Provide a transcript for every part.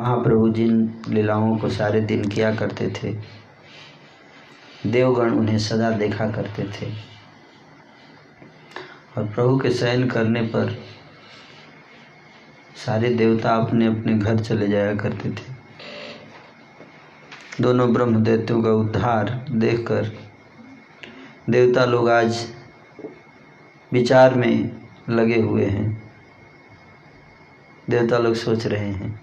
महाप्रभु जिन लीलाओं को सारे दिन किया करते थे, देवगण उन्हें सदा देखा करते थे और प्रभु के शयन करने पर सारे देवता अपने अपने घर चले जाया करते थे। दोनों ब्रह्म दैत्यों का उद्धार देखकर देवता लोग आज विचार में लगे हुए हैं। देवता लोग सोच रहे हैं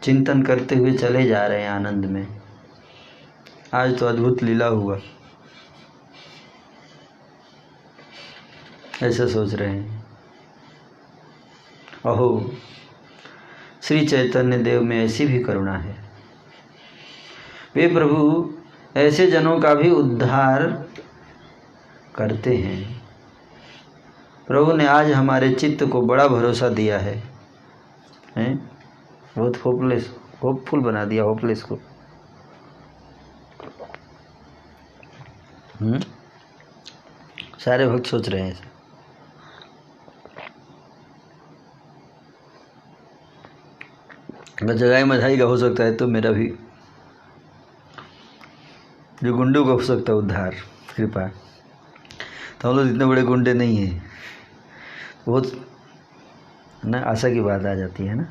चिंतन करते हुए चले जा रहे हैं आनंद में। आज तो अद्भुत लीला हुआ, ऐसा सोच रहे हैं। अहो, श्री चैतन्य देव में ऐसी भी करुणा है। वे प्रभु ऐसे जनों का भी उद्धार करते हैं। प्रभु ने आज हमारे चित्त को बड़ा भरोसा दिया है, बहुत होपफुल बना दिया होपलेस को। सारे भक्त सोच रहे हैं अगर जगाई मधाई का हो सकता है तो मेरा भी जो गुंडों का हो सकता है उद्धार कृपा। तो हम लोग इतने बड़े गुंडे नहीं हैं, बहुत ना आशा की बात आ जाती है ना।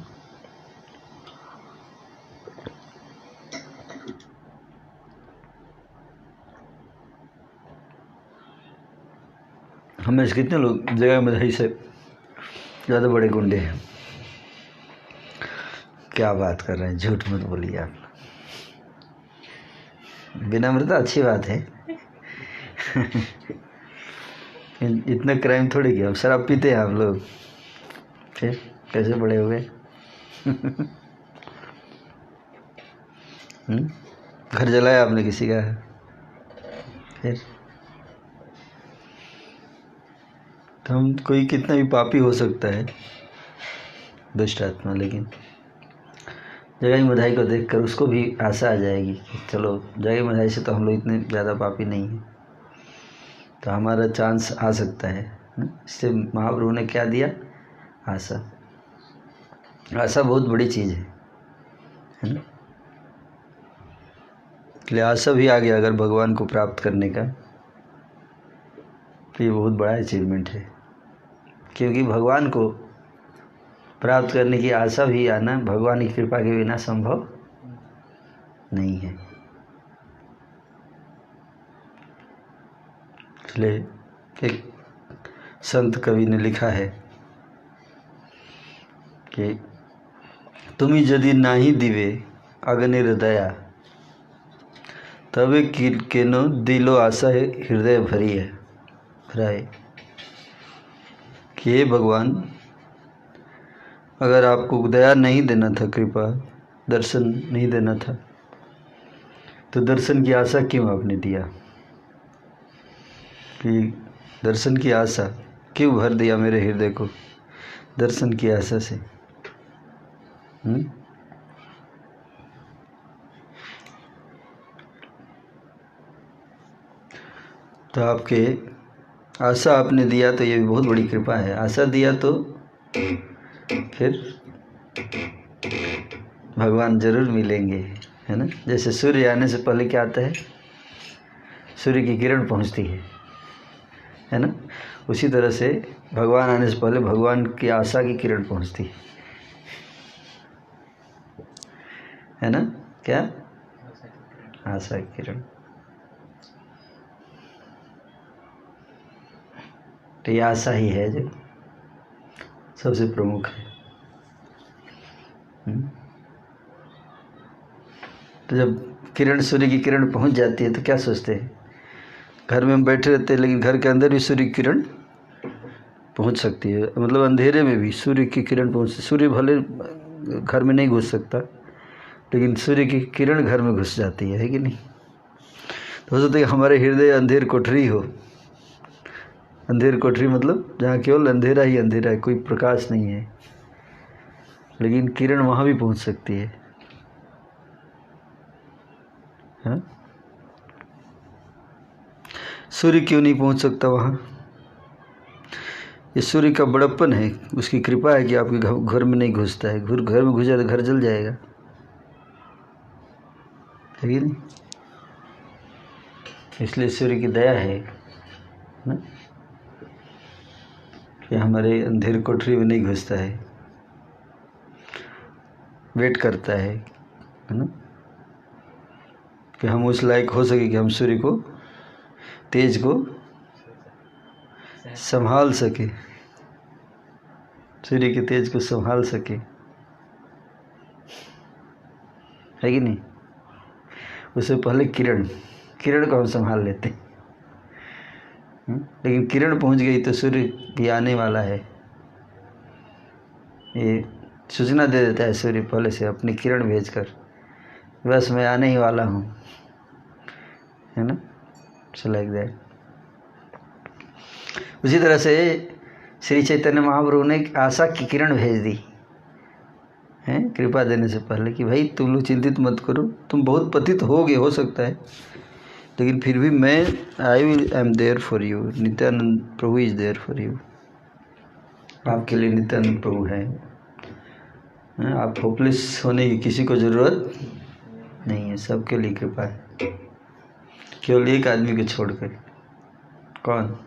हमें कितने लोग जगह मधाई से ज़्यादा बड़े गुंडे हैं। क्या बात कर रहे हैं, झूठ मत बोलिए आप। विनम्रता अच्छी बात है इतना क्राइम थोड़ी किया। शराब पीते हैं आप लोग, फिर कैसे बड़े हुए घर जलाया आपने किसी का, फिर तो हम कोई कितना भी पापी हो सकता है दुष्ट आत्मा, लेकिन जगाई मधाई को देखकर उसको भी आशा आ जाएगी कि चलो जगाई मधाई से तो हम लोग इतने ज़्यादा पापी नहीं हैं, तो हमारा चांस आ सकता है। इससे महाप्रभु ने क्या दिया? आशा। आशा बहुत बड़ी चीज़ है ना। इसलिए आशा भी आ गया अगर भगवान को प्राप्त करने का, तो ये बहुत बड़ा अचीवमेंट है। क्योंकि भगवान को प्राप्त करने की आशा भी आना भगवान की कृपा के बिना संभव नहीं है। इसलिए एक संत कवि ने लिखा है कि तुमी यदि नाही दिवे अग्निर दया, तबे केनो दिलो आशा हृदय भरी है भराए। कि हे भगवान, अगर आपको दया नहीं देना था, कृपा दर्शन नहीं देना था, तो दर्शन की आशा क्यों आपने दिया? कि दर्शन की आशा क्यों भर दिया मेरे हृदय को दर्शन की आशा से? तो आपके आशा आपने दिया तो ये भी बहुत बड़ी कृपा है। आशा दिया तो फिर भगवान जरूर मिलेंगे, है ना। जैसे सूर्य आने से पहले क्या आता है? सूर्य की किरण पहुंचती है ना। उसी तरह से भगवान आने से पहले भगवान की आशा की किरण पहुंचती है ना। क्या? आशा की किरण। तो ये आशा ही है जो सबसे प्रमुख है। तो जब किरण, सूर्य की किरण पहुंच जाती है तो क्या सोचते हैं? घर में हम बैठे रहते हैं, लेकिन घर के अंदर भी सूर्य की किरण पहुंच सकती है। मतलब अंधेरे में भी सूर्य की किरण पहुंचती। सूर्य भले घर में नहीं घुस सकता, लेकिन सूर्य की किरण घर में घुस जाती है कि नहीं। तो हो सकता है कि हमारे हृदय अंधेर कोठरी हो। अंधेर कोठरी मतलब जहाँ केवल अंधेरा ही अंधेरा है, कोई प्रकाश नहीं है, लेकिन किरण वहाँ भी पहुँच सकती है। हाँ, सूर्य क्यों नहीं पहुँच सकता वहाँ? ये सूर्य का बड़प्पन है, उसकी कृपा है कि आपके घर में नहीं घुसता है। घर में घुस जाए तो घर जल जाएगा, है कि नहीं? इसलिए सूर्य की दया है ना कि हमारे अंधेर कोठरी में नहीं घुसता है, वेट करता है ना, कि हम उस लायक हो सके कि हम सूर्य को, तेज को संभाल सके, सूर्य के तेज को संभाल सके, है कि नहीं? उससे पहले किरण को हम संभाल लेते हैं, लेकिन किरण पहुंच गई तो सूर्य भी आने वाला है, ये सूचना दे देता है सूर्य पहले से अपनी किरण भेजकर, बस मैं आने ही वाला हूँ, है ना? So like that. उसी तरह से श्री चैतन्य महाप्रभु ने आशा की किरण भेज दी है कृपा देने से पहले कि भाई तुम लोग चिंतित मत करो, तुम बहुत पतित होगे, हो सकता है, लेकिन फिर भी मैं I am there for you. Nityanand Prabhu is there for you. आपके लिए नित्यानंद प्रभु है। आप होपलेस होने की किसी को ज़रूरत नहीं है, सबके लिए कृपा है, केवल एक आदमी को छोड़कर। कौन?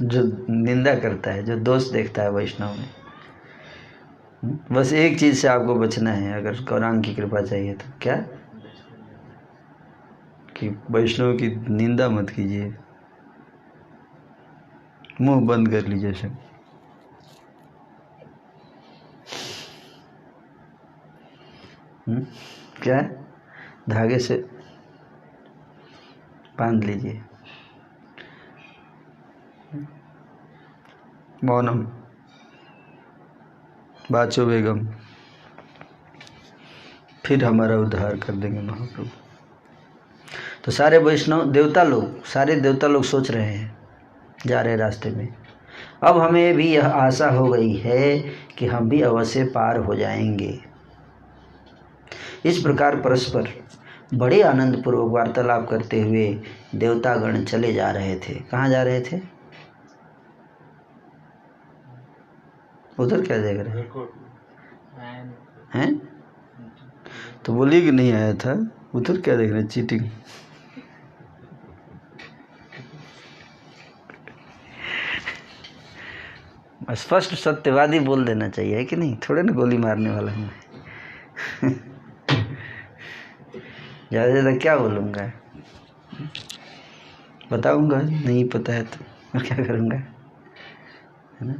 जो निंदा करता है, जो दोष देखता है वैष्णव में। बस एक चीज़ से आपको बचना है, अगर गौरांग की कृपा चाहिए तो। क्या? कि वैष्णव की निंदा मत कीजिए, मुंह बंद कर लीजिए सब। क्या? धागे से बांध लीजिए। मौनम बाचो बेगम, फिर हमारा उद्धार कर देंगे महाप्रभु। तो सारे वैष्णव देवता लोग, सारे देवता लोग सोच रहे हैं जा रहे रास्ते में, अब हमें भी यह आशा हो गई है कि हम भी अवश्य पार हो जाएंगे। इस प्रकार परस्पर बड़े आनंदपूर्वक वार्तालाप करते हुए देवतागण चले जा रहे थे। कहाँ जा रहे थे? उधर क्या देख रहे हैं? तो बोलिए कि नहीं आया था। उधर क्या देख रहे हैं? चीटिंग। स्पष्ट सत्यवादी बोल देना चाहिए, है कि नहीं? थोड़े ना गोली मारने वाला हूँ। ज़्यादा ज़्यादा क्या बोलूँगा? बताऊँगा, नहीं पता है तो मैं क्या करूँगा, है ना?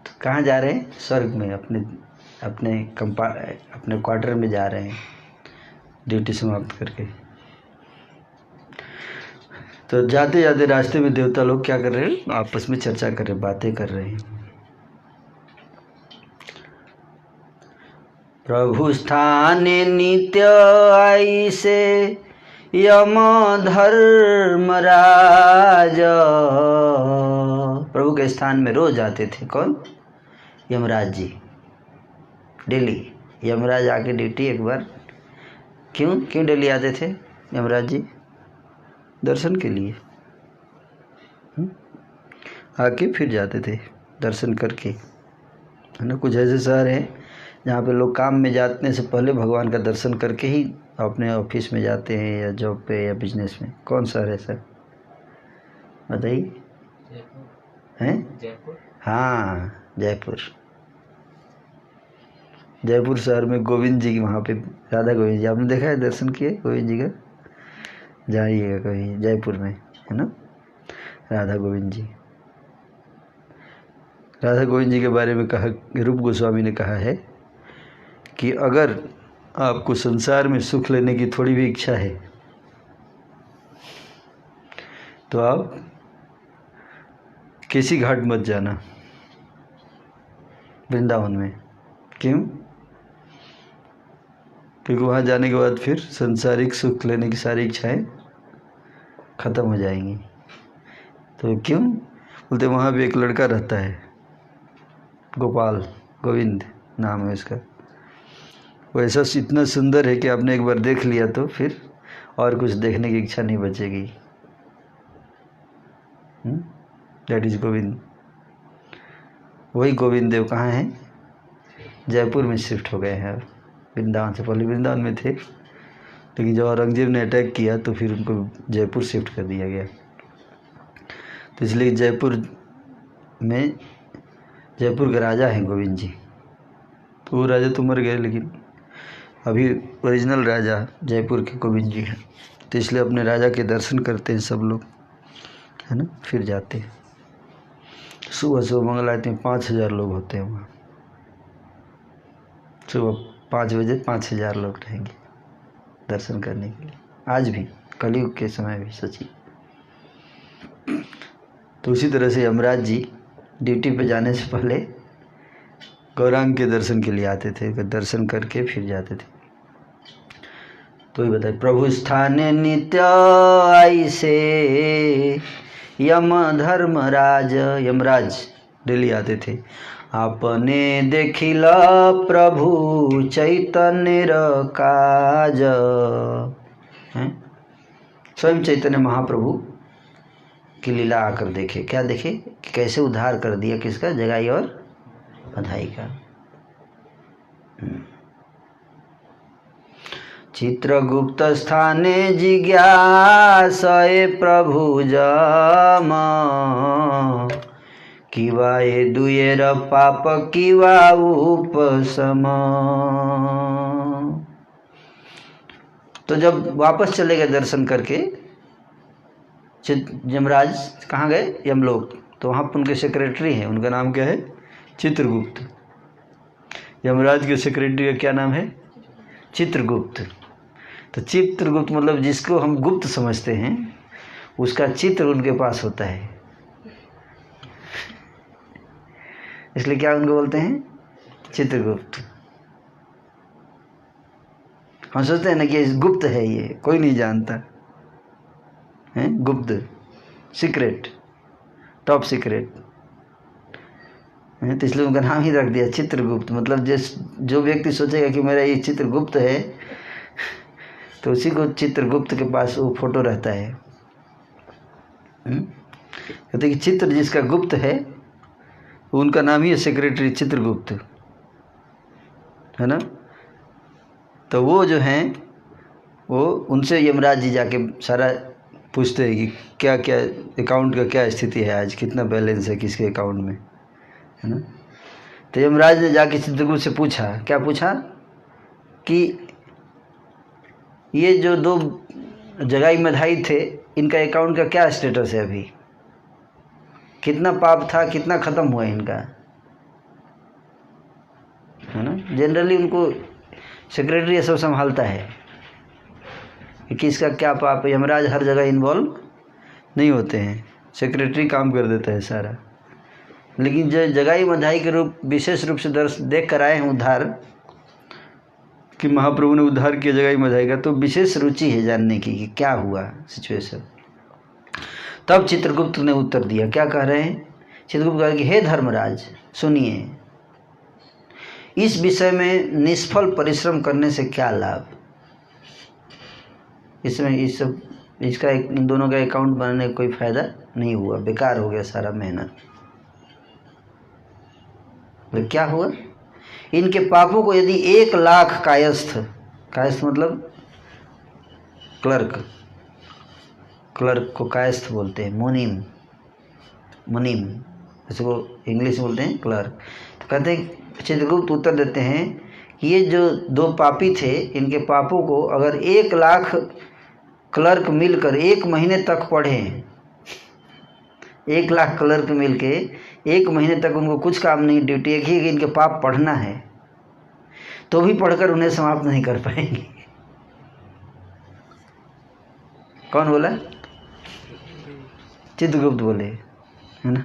तो कहाँ जा रहे हैं? स्वर्ग में, अपने क्वार्टर में जा रहे हैं ड्यूटी समाप्त करके। तो जाते जाते रास्ते में देवता लोग क्या कर रहे हैं? आपस में चर्चा कर रहे, बातें कर रहे हैं। प्रभु स्थाने नित्य आई से यम धर्मराज। प्रभु के स्थान में रोज आते थे। कौन? यमराज जी। डेली यमराज आके ड्यूटी एक बार। क्यों डेली आते थे यमराज जी? दर्शन के लिए। आके फिर जाते थे दर्शन करके, है ना? कुछ ऐसे शहर हैं जहाँ पे लोग काम में जाने से पहले भगवान का दर्शन करके ही अपने ऑफिस में जाते हैं, या जॉब पे, या बिजनेस में। कौन शहर है सर? बताइए। हैं? जयपुर। हाँ, जयपुर शहर में गोविंद जी की, वहाँ पे राधा गोविंद जी, आपने देखा है? दर्शन किए गोविंद जी का? जाइएगा कभी जयपुर में, है ना? राधा गोविंद जी के बारे में कहा, रूप गोस्वामी ने कहा है कि अगर आपको संसार में सुख लेने की थोड़ी भी इच्छा है तो आप केसी घाट मत जाना वृंदावन में। क्यों? क्योंकि वहाँ जाने के बाद फिर सांसारिक सुख लेने की सारी इच्छाएं ख़त्म हो जाएंगी। तो क्यों? बोलते वहाँ भी एक लड़का रहता है, गोविंद नाम है उसका। वो ऐसा इतना सुंदर है कि आपने एक बार देख लिया तो फिर और कुछ देखने की इच्छा नहीं बचेगी। That is Govind. वही गोविंद देव कहाँ हैं? जयपुर में शिफ्ट हो गए हैं। वृंदावन से पहले वृंदावन में थे, लेकिन जब औरंगजेब ने अटैक किया तो फिर उनको जयपुर शिफ्ट कर दिया गया। तो इसलिए जयपुर में, जयपुर के राजा हैं गोविंद जी। तो वो राजा तो मर गए, लेकिन अभी ओरिजिनल राजा जयपुर के गोविंद जी हैं। तो इसलिए अपने राजा के दर्शन करते हैं सब लोग, है ना, फिर जाते हैं। सुबह सुबह मंगल आरती में 5000 लोग होते हैं वहाँ। सुबह 5 बजे 5000 लोग रहेंगे दर्शन करने के लिए, आज भी, कलयुग के समय भी सची। तो उसी तरह से यमराज जी ड्यूटी पे जाने से पहले गौरांग के दर्शन के लिए आते थे, दर्शन करके फिर जाते थे। तो ही बताए, प्रभु स्थाने नित्य ऐसे यम धर्मराज, यमराज डेली आते थे। आपने देखिला प्रभु चैतन्य काज, स्वयं चैतन्य महाप्रभु की लीला आकर देखे। क्या देखे? कि कैसे उद्धार कर दिया किसका? जगाई और बधाई का। चित्रगुप्त स्थाने जिज्ञासए प्रभु जम, किवा ये दुएर पाप किवा उपसम। तो जब वापस चले गए दर्शन करके, यमराज कहाँ गए? यमलोक। तो वहाँ पर उनके सेक्रेटरी हैं, उनका नाम क्या है? चित्रगुप्त। यमराज के सेक्रेटरी का क्या नाम है? चित्रगुप्त। तो चित्रगुप्त मतलब जिसको हम गुप्त समझते हैं, उसका चित्र उनके पास होता है, इसलिए क्या उनको बोलते हैं? चित्रगुप्त। हम सोचते हैं ना कि गुप्त है, ये कोई नहीं जानता है, गुप्त, सीक्रेट, टॉप सीक्रेट है। तो इसलिए उनका नाम ही रख दिया चित्रगुप्त। मतलब जो व्यक्ति सोचेगा कि मेरा ये चित्रगुप्त है, तो उसी को चित्रगुप्त के पास वो फोटो रहता है। कहते कि चित्र जिसका गुप्त है, उनका नाम ही है सेक्रेटरी चित्रगुप्त, है ना। तो वो जो हैं, वो उनसे यमराज जी जाके सारा पूछते हैं कि क्या क्या अकाउंट का क्या स्थिति है, आज कितना बैलेंस है किसके अकाउंट में, है ना। तो यमराज ने जाके चित्रगुप्त से पूछा, क्या पूछा? कि ये जो 2 जगाई मधाई थे, इनका अकाउंट का क्या स्टेटस है अभी, कितना पाप था, कितना ख़त्म हुआ इनका, है ना। जनरली उनको सेक्रेटरी ये सब संभालता है कि किसका क्या पाप है। यमराज हर जगह इन्वॉल्व नहीं होते हैं, सेक्रेटरी काम कर देता है सारा। लेकिन जो जगाई मधाई के रूप विशेष रूप से देख कर आए हैं उद्धार, कि महाप्रभु ने उद्धार किया जगाई मधाई का, तो विशेष रुचि है जानने की कि क्या हुआ सिचुएशन। तब चित्रगुप्त ने उत्तर दिया, क्या कह रहे हैं? चित्रगुप्त कहा कि हे धर्मराज सुनिए, इस विषय में निष्फल परिश्रम करने से क्या लाभ, इसमें इसका इन दोनों का अकाउंट बनाने का कोई फायदा नहीं हुआ, बेकार हो गया सारा मेहनत। तो क्या हुआ? इनके पापों को यदि 1 लाख कायस्थ मतलब क्लर्क को कायस्थ बोलते हैं, मुनीम इसको इंग्लिश में बोलते हैं क्लर्क। तो कहते हैं, चित्रगुप्त उत्तर देते हैं कि ये जो 2 पापी थे, इनके पापों को अगर 1 लाख क्लर्क मिलकर 1 महीने तक पढ़ें, 1 लाख क्लर्क मिलके 1 महीने तक उनको कुछ काम नहीं, ड्यूटी एक ही है कि इनके पाप पढ़ना है, तो भी पढ़कर उन्हें समाप्त नहीं कर पाएंगे। कौन बोला? चित्रगुप्त बोले, है ना।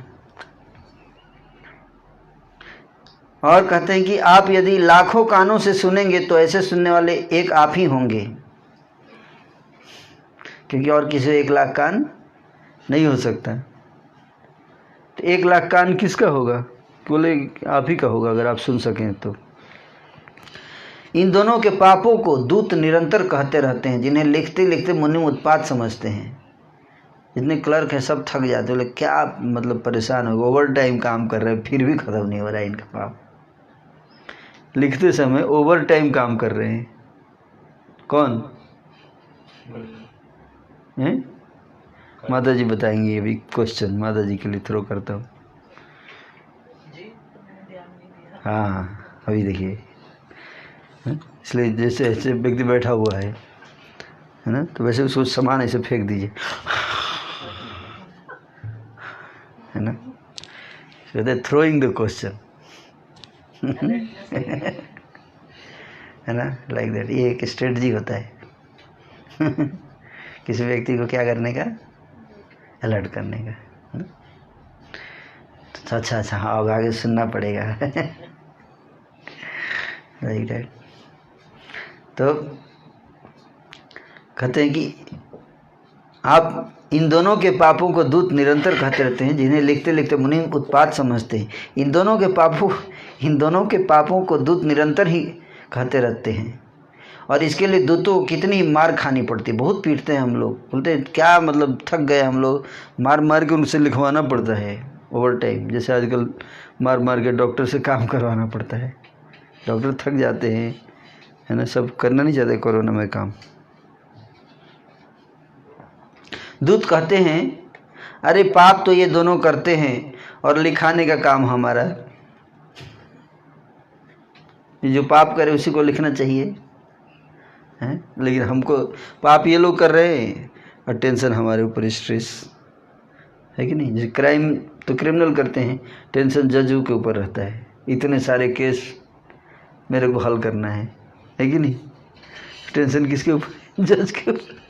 और कहते हैं कि आप यदि लाखों कानों से सुनेंगे तो ऐसे सुनने वाले एक आप ही होंगे, क्योंकि और किसी 1 लाख कान नहीं हो सकता। तो 1 लाख कान किसका होगा? बोले आप ही का होगा, अगर आप सुन सकें तो। इन दोनों के पापों को दूत निरंतर कहते रहते हैं, जिन्हें लिखते लिखते मुनि उत्पात समझते हैं। जितने क्लर्क हैं सब थक जाते, बोले क्या मतलब परेशान हो गए, ओवर टाइम काम कर रहे हैं फिर भी ख़त्म नहीं हो रहा है इनका पाप। लिखते समय ओवर टाइम काम कर रहे हैं। कौन हैं? माता जी बताएंगी, ये भी क्वेश्चन माता जी के लिए थ्रो करता हूँ। हाँ अभी देखिए, इसलिए जैसे ऐसे व्यक्ति बैठा हुआ है ना, तो वैसे उसको सामान ऐसे फेंक दीजिए, है ना, कहते हैं थ्रोइंग द क्वेश्चन, है ना, लाइक दैट। ये एक स्ट्रेटजी होता है किसी व्यक्ति को क्या करने का, अलर्ट करने का। तो अच्छा हाँ अब आगे सुनना पड़ेगा लाइक दैट। तो कहते हैं कि आप इन दोनों के पापों को दूत निरंतर कहते रहते हैं, जिन्हें लिखते लिखते मुनि उत्पात समझते हैं। इन दोनों के पापों को दूत निरंतर ही कहते रहते हैं, और इसके लिए दूतों को कितनी मार खानी पड़ती है, बहुत पीटते हैं हम लोग, बोलते हैं क्या मतलब थक गए हम लोग, मार मार के उनसे लिखवाना पड़ता है ओवर टाइम। जैसे आजकल मार मार के डॉक्टर से काम करवाना पड़ता है, डॉक्टर थक जाते हैं, है ना, सब करना नहीं चाहते कोरोना में काम। दूत कहते हैं अरे पाप तो ये दोनों करते हैं और लिखाने का काम हमारा, जो पाप करे उसी को लिखना चाहिए, हैं, लेकिन हमको पाप ये लोग कर रहे हैं और टेंशन हमारे ऊपर, स्ट्रेस है कि नहीं। जैसे क्राइम तो क्रिमिनल करते हैं, टेंशन जज के ऊपर रहता है, इतने सारे केस मेरे को हल करना है कि नहीं। टेंशन किसके ऊपर, जज के ऊपर।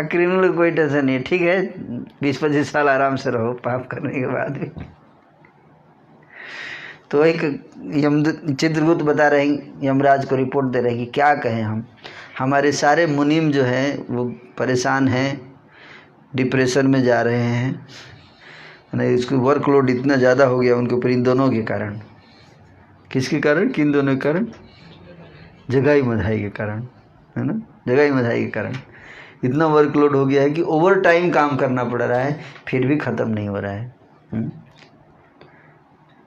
क्रिमिनल को कोई टेंशन नहीं है, ठीक है 20-25 साल आराम से रहो पाप करने के बाद भी। तो एक चित्रगुप्त बता रहे हैं, यमराज को रिपोर्ट दे रहे हैं कि क्या कहें हमारे सारे मुनीम जो हैं वो परेशान हैं, डिप्रेशन में जा रहे हैं, ना इसको वर्कलोड इतना ज़्यादा हो गया उनके ऊपर, इन दोनों के कारण। किसके कारण, किन दोनों के कारण, जगाई मधाई के कारण, है ना, जगाई मधाई के कारण इतना वर्कलोड हो गया है कि ओवर टाइम काम करना पड़ रहा है, फिर भी ख़त्म नहीं हो रहा है।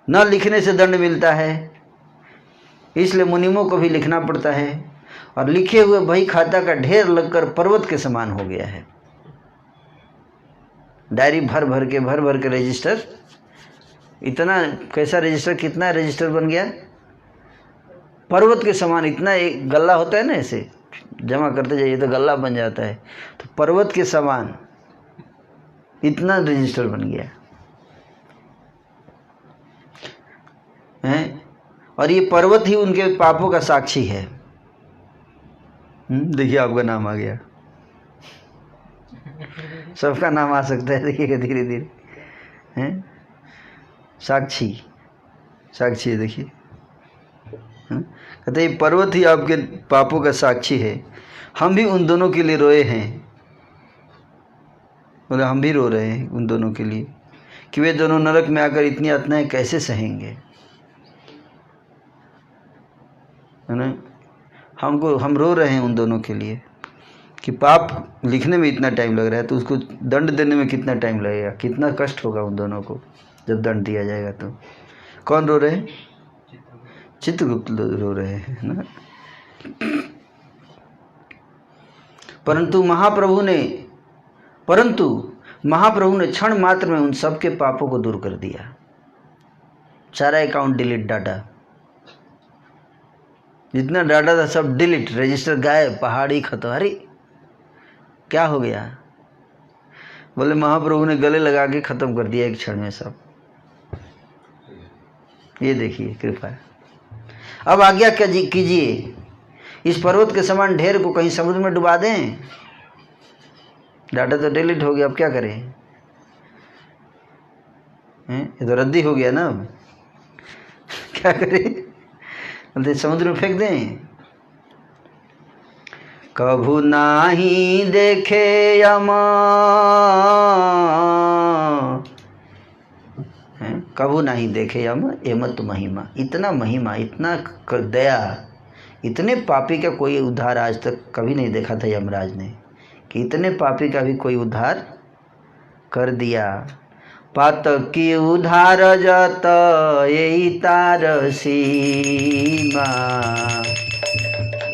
न लिखने से दंड मिलता है, इसलिए मुनिमों को भी लिखना पड़ता है, और लिखे हुए बही खाता का ढेर लगकर पर्वत के समान हो गया है। डायरी भर भर के रजिस्टर, इतना कैसा रजिस्टर, कितना रजिस्टर बन गया, पर्वत के समान। इतना एक गल्ला होता है ना, ऐसे जमा करते जाइए तो गल्ला बन जाता है, तो पर्वत के समान इतना रजिस्टर बन गया है। और ये पर्वत ही उनके पापों का साक्षी है। देखिए आपका नाम आ गया, सबका नाम आ सकता है, देखिएगा धीरे धीरे हैं। साक्षी है, देखिए कहते ये पर्वत ही आपके पापों का साक्षी है। हम भी उन दोनों के लिए रोए हैं, बोले हम भी रो रहे हैं उन दोनों के लिए कि वे दोनों नरक में आकर इतनी यातनाएं कैसे सहेंगे, है ना। हम रो रहे हैं उन दोनों के लिए कि पाप लिखने में इतना टाइम लग रहा है, तो उसको दंड देने में कितना टाइम लगेगा, कितना कष्ट होगा उन दोनों को जब दंड दिया जाएगा। तो कौन रो रहे हैं, चित्रगुप्त रो रहे हैं ना। परंतु महाप्रभु ने क्षण मात्र में उन सबके पापों को दूर कर दिया। सारा अकाउंट डिलीट, डाटा जितना डाटा था सब डिलीट, रजिस्टर गायब, पहाड़ी खत्म। अरे क्या हो गया, बोले महाप्रभु ने गले लगा के खत्म कर दिया एक क्षण में सब। ये देखिए कृपा। अब आज्ञा कीजिए, इस पर्वत के समान ढेर को कहीं समुद्र में डुबा दें। डाटा तो डिलीट हो गया, अब क्या करें, ये तो रद्दी हो गया ना, अब क्या करें, बोलते समुद्र में फेंक दें। कभू नाही देखे यमा, कभू नहीं देखे यम एमत महिमा। इतना महिमा, इतना दया, इतने पापी का कोई उद्धार आज तक कभी नहीं देखा था यमराज ने, कि इतने पापी का भी कोई उद्धार कर दिया। पातकी उद्धार जत यही तार सीमा।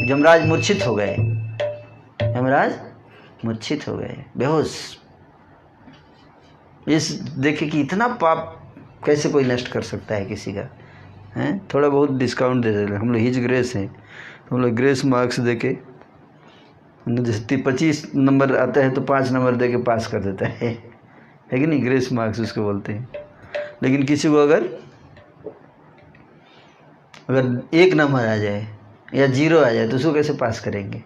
यमराज मूर्छित हो गए, यमराज मूर्छित हो गए, बेहोश। इस देखे कि इतना पाप कैसे कोई नष्ट कर सकता है किसी का, हैं? थोड़ा बहुत डिस्काउंट दे देते हम लोग, हिज ग्रेस हैं तो हम लोग ग्रेस मार्क्स दे के, जैसे 25 नंबर आता है तो 5 नंबर दे के पास कर देता है कि नहीं, ग्रेस मार्क्स उसको बोलते हैं। लेकिन किसी को अगर 1 नंबर आ जाए या 0 आ जाए तो उसको कैसे पास करेंगे?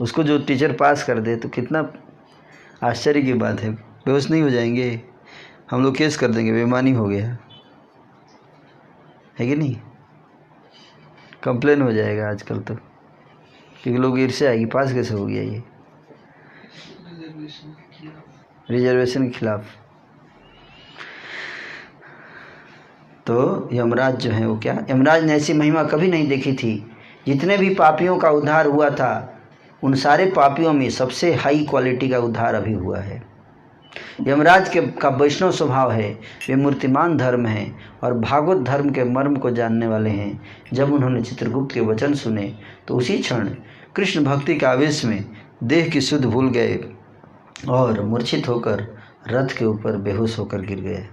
उसको जो टीचर पास कर दे तो कितना आश्चर्य की बात है। बेहोश नहीं हो जाएंगे? हम लोग केस कर देंगे, बेईमानी हो गया है कि नहीं, कंप्लेन हो जाएगा आजकल तो, क्योंकि लोग ईर्ष्या आएगी, पास कैसे हो गया ये, रिजर्वेशन के खिलाफ। तो यमराज जो है वो क्या, यमराज ने ऐसी महिमा कभी नहीं देखी थी। जितने भी पापियों का उद्धार हुआ था उन सारे पापियों में सबसे हाई क्वालिटी का उद्धार अभी हुआ है। यमराज का वैष्णव स्वभाव है, वे मूर्तिमान धर्म हैं और भागवत धर्म के मर्म को जानने वाले हैं। जब उन्होंने चित्रगुप्त के वचन सुने तो उसी क्षण कृष्ण भक्ति के आवेश में देह की सुध भूल गए और मूर्छित होकर रथ के ऊपर बेहोश होकर गिर गए।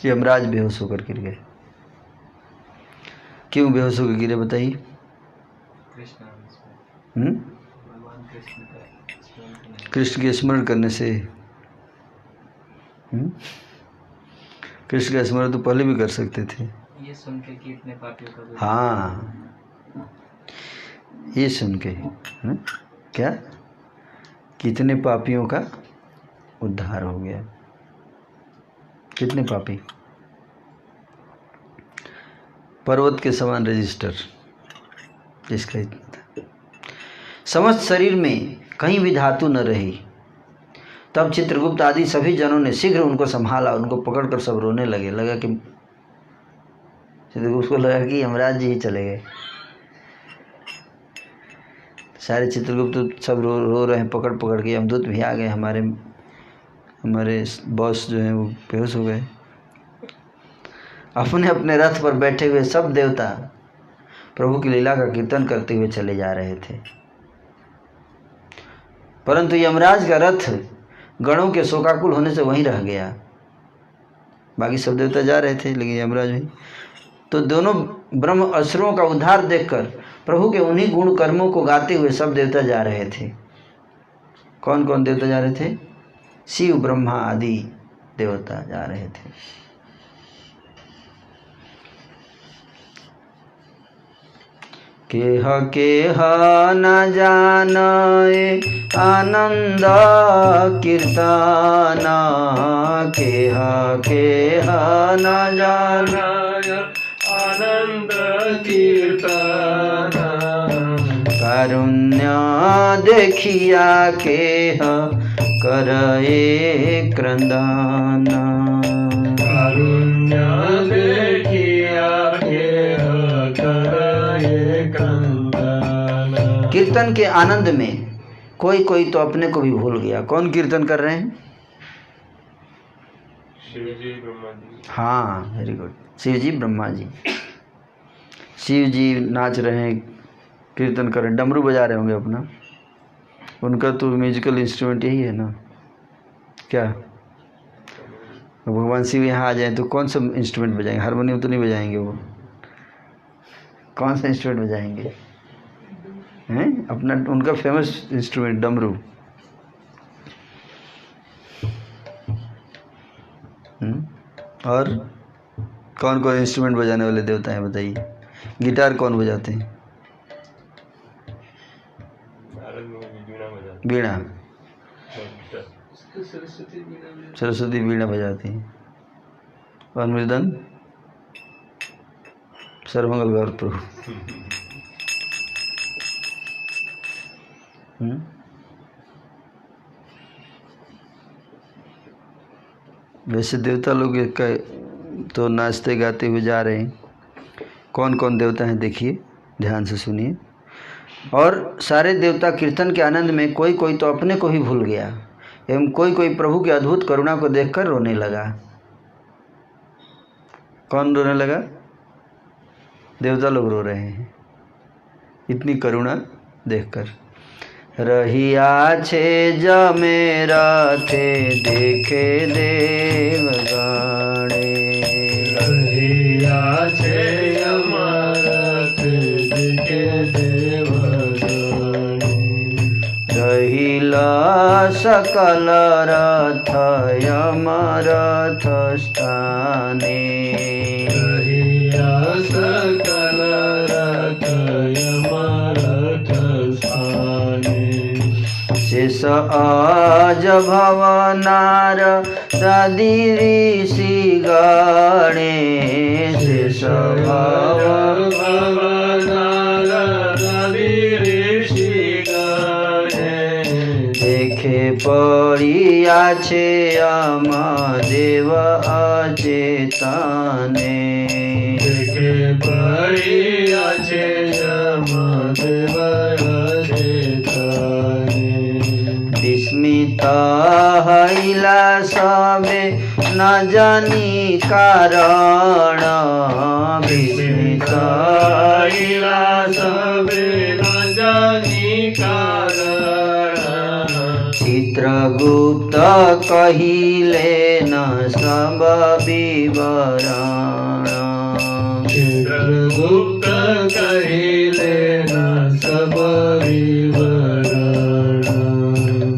यमराज बेहोश होकर गिर गए। क्यों बेहोश होकर गिरे बताइए? कृष्ण के स्मरण करने से। कृष्ण का स्मरण तो पहले भी कर सकते थे। ये सुन के कि इतने पापियों का, हाँ, ये सुन के क्या, कितने पापियों का उद्धार हो गया। कितने पापी, पर्वत के समान रजिस्टर जिसका इतना था। समस्त शरीर में कहीं भी धातु न रही। तब चित्रगुप्त आदि सभी जनों ने शीघ्र उनको संभाला, उनको पकड़कर सब रोने लगे। लगा कि चित्रगुप्त को लगा कि यमराज जी ही चले गए। सारे चित्रगुप्त सब रो रहे हैं, पकड़ पकड़ के। यमदूत भी आ गए, हमारे बॉस जो हैं वो बेहोश हो गए। अपने अपने रथ पर बैठे हुए सब देवता प्रभु की लीला का कीर्तन करते हुए चले जा रहे थे, परंतु यमराज का रथ गणों के शोकाकुल होने से वहीं रह गया। बाकी सब देवता जा रहे थे लेकिन यमराज वहीं। तो दोनों ब्रह्म असुरों का उद्धार देखकर प्रभु के उन्हीं गुण कर्मों को गाते हुए सब देवता जा रहे थे। कौन कौन देवता जा रहे थे? शिव ब्रह्मा आदि देवता जा रहे थे। केह न जानाए आनंद कीर्तना, केह न जानाए आनंद कीर्तना, कारुण्य देखिया केह करे क्रंदना, कारुण्य देखिया केह करे क्रंदना। कीर्तन के आनंद में कोई कोई तो अपने को भी भूल गया। कौन कीर्तन कर रहे हैं? शिवजी ब्रह्मा जी। हाँ, वेरी गुड। शिवजी ब्रह्मा जी, शिव जी नाच रहे हैं, कीर्तन कर रहे हैं, डमरू बजा रहे होंगे अपना। उनका तो म्यूजिकल इंस्ट्रूमेंट यही है ना क्या? भगवान शिव यहाँ आ जाए तो कौन सा इंस्ट्रूमेंट बजाएंगे? हारमोनियम तो नहीं बजाएंगे वो। कौन सा इंस्ट्रूमेंट बजाएंगे? हैं अपना, उनका फेमस इंस्ट्रूमेंट डमरू। और कौन कौन इंस्ट्रूमेंट बजाने वाले देवता हैं बताइए? गिटार कौन बजाते हैं? वीणा, सरस्वती वीणा बजाती हैं। और मृदंग सर्वमंगल गौर प्रभु। वैसे देवता लोग तो नाचते गाते हुए जा रहे हैं। कौन कौन देवता हैं देखिए, ध्यान से सुनिए। और सारे देवता कीर्तन के आनंद में कोई कोई तो अपने को ही भूल गया एवं कोई कोई प्रभु की अद्भुत करुणा को देखकर रोने लगा। कौन रोने लगा? देवता लोग रो रहे हैं इतनी करुणा देखकर। रहिया छे जमे रथे देखे देवगणे, रहिया छे अमरथ देखे देवगणे, रहिला सकल रथ यमरथ स्थाने, रहिया सकल रथ यमरथ स्थाने, शेष आज भवनार दादी ऋषि गणे, शेष भवनार दादी ऋषि गणे, देखे पड़िया छे अमदेव अचेतने, देखे पड़िया छे अमदेव अचेतने, विस्मित हईला सबे न जानी कारण, विस्मित हईला सबे न जानी कारण, चित्रगुप्त कहिले न सब विवरण, चित्रगुप्त कहिले न सब विवरण,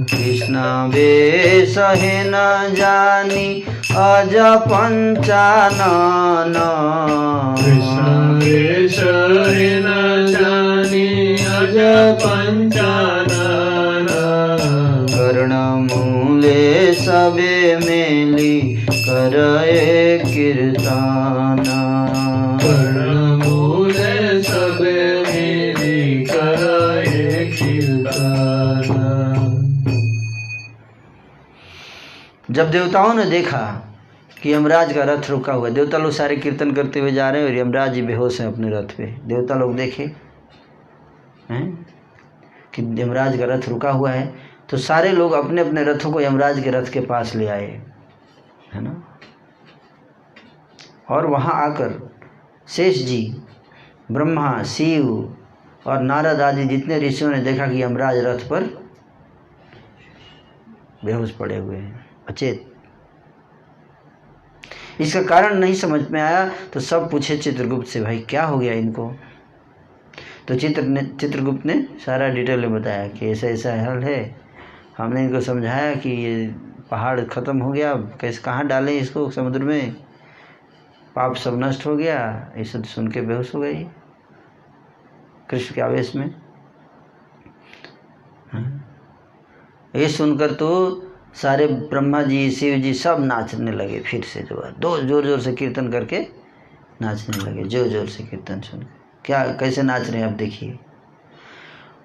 कृष्ण वेश है न जानी अज पंचानन, कृष्ण वेश है न जानी अज पंचानन, कर्णमूले सबे मेली करए कीर्तन, कर्णमूले सबे मेली करए कीर्तन। जब देवताओं ने देखा कि यमराज का रथ रुका हुआ है, देवता लोग सारे कीर्तन करते हुए जा रहे हैं और यमराज जी बेहोश हैं अपने रथ पे। देवता लोग देखे हैं कि यमराज का रथ रुका हुआ है तो सारे लोग अपने अपने रथों को यमराज के रथ के पास ले आए, है ना। और वहाँ आकर शेष जी, ब्रह्मा, शिव और नारद आदि जितने ऋषियों ने देखा कि यमराज रथ पर बेहोश पड़े हुए हैं, अचेत। इसका कारण नहीं समझ में आया तो सब पूछे चित्रगुप्त से, भाई क्या हो गया इनको। तो चित्रगुप्त ने सारा डिटेल में बताया कि ऐसा ऐसा हाल है। हमने इनको समझाया कि ये पहाड़ ख़त्म हो गया, कैसे कहाँ डालें इसको समुद्र में, पाप सब नष्ट हो गया। ये सब सुन के बेहोश हो गई कृष्ण के आवेश में। ये सुनकर तो सारे ब्रह्मा जी, शिव जी सब नाचने लगे। फिर से दो जोर जोर से कीर्तन करके नाचने लगे, जोर जोर से कीर्तन सुन के। क्या कैसे नाच रहे हैं आप देखिए।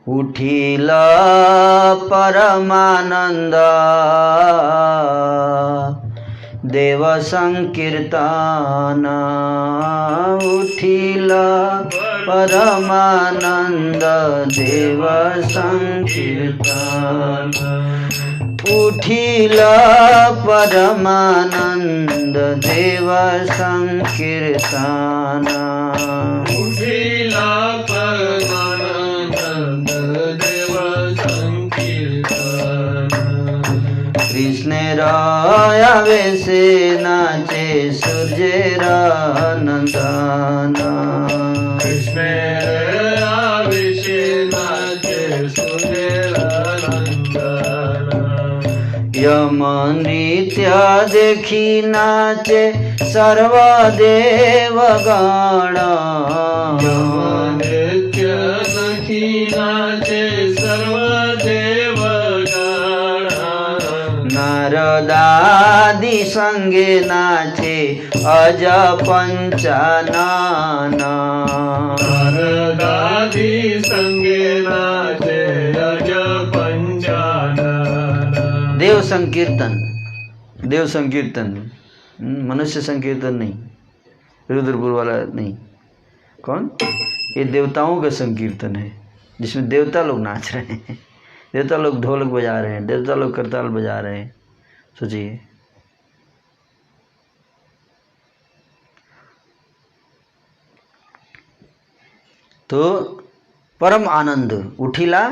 उठिला परमानंद देव संकीर्तन, उठिला परमानंद देव संकीर्तन, उठिला परमानंद देव संकीर्तन, उठिला परमानंद देव संकीर्तन, कृष्ण आवेशे नाचे सूर्य नंदन, कृष्ण आवेशे नाचे सूर्य नंदन, यम नृत्य देखी नाचे सर्वदेव गण, नृत्य देखी नाचे सर्वदेव गण, नारदादि संगे नाचे अज पंचानन, नारदादि संगे नाचे अज पंचानन। देव संकीर्तन, देव संकीर्तन, मनुष्य संकीर्तन नहीं, रुद्रपुर वाला नहीं। कौन? ये देवताओं का संकीर्तन है। जिसमें देवता लोग नाच रहे हैं, देवता लोग ढोलक बजा रहे हैं, देवता लोग करताल बजा रहे हैं। सोचिए, तो परम आनंद, उठिला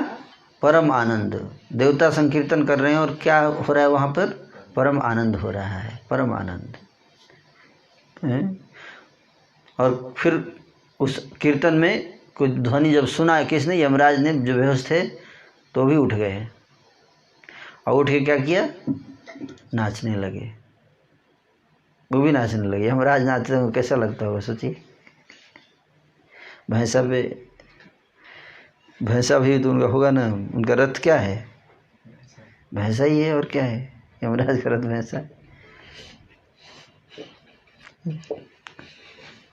परम आनंद, देवता संकीर्तन कर रहे हैं और क्या हो रहा है वहाँ पर? परम आनंद हो रहा है, परम आनंद है? और फिर उस कीर्तन में कुछ ध्वनि जब सुना किसने? यमराज ने, जो बेहोश थे तो भी उठ गए और उठ के क्या किया? नाचने लगे, वो भी नाचने लगे। यमराज नाचते हैं, कैसा लगता होगा सोचिए। भैंसा पे, भैंसा भी तो उनका होगा ना, उनका रथ क्या है? भैंसा ही है, और क्या है? यमराज का रथ भैंसा।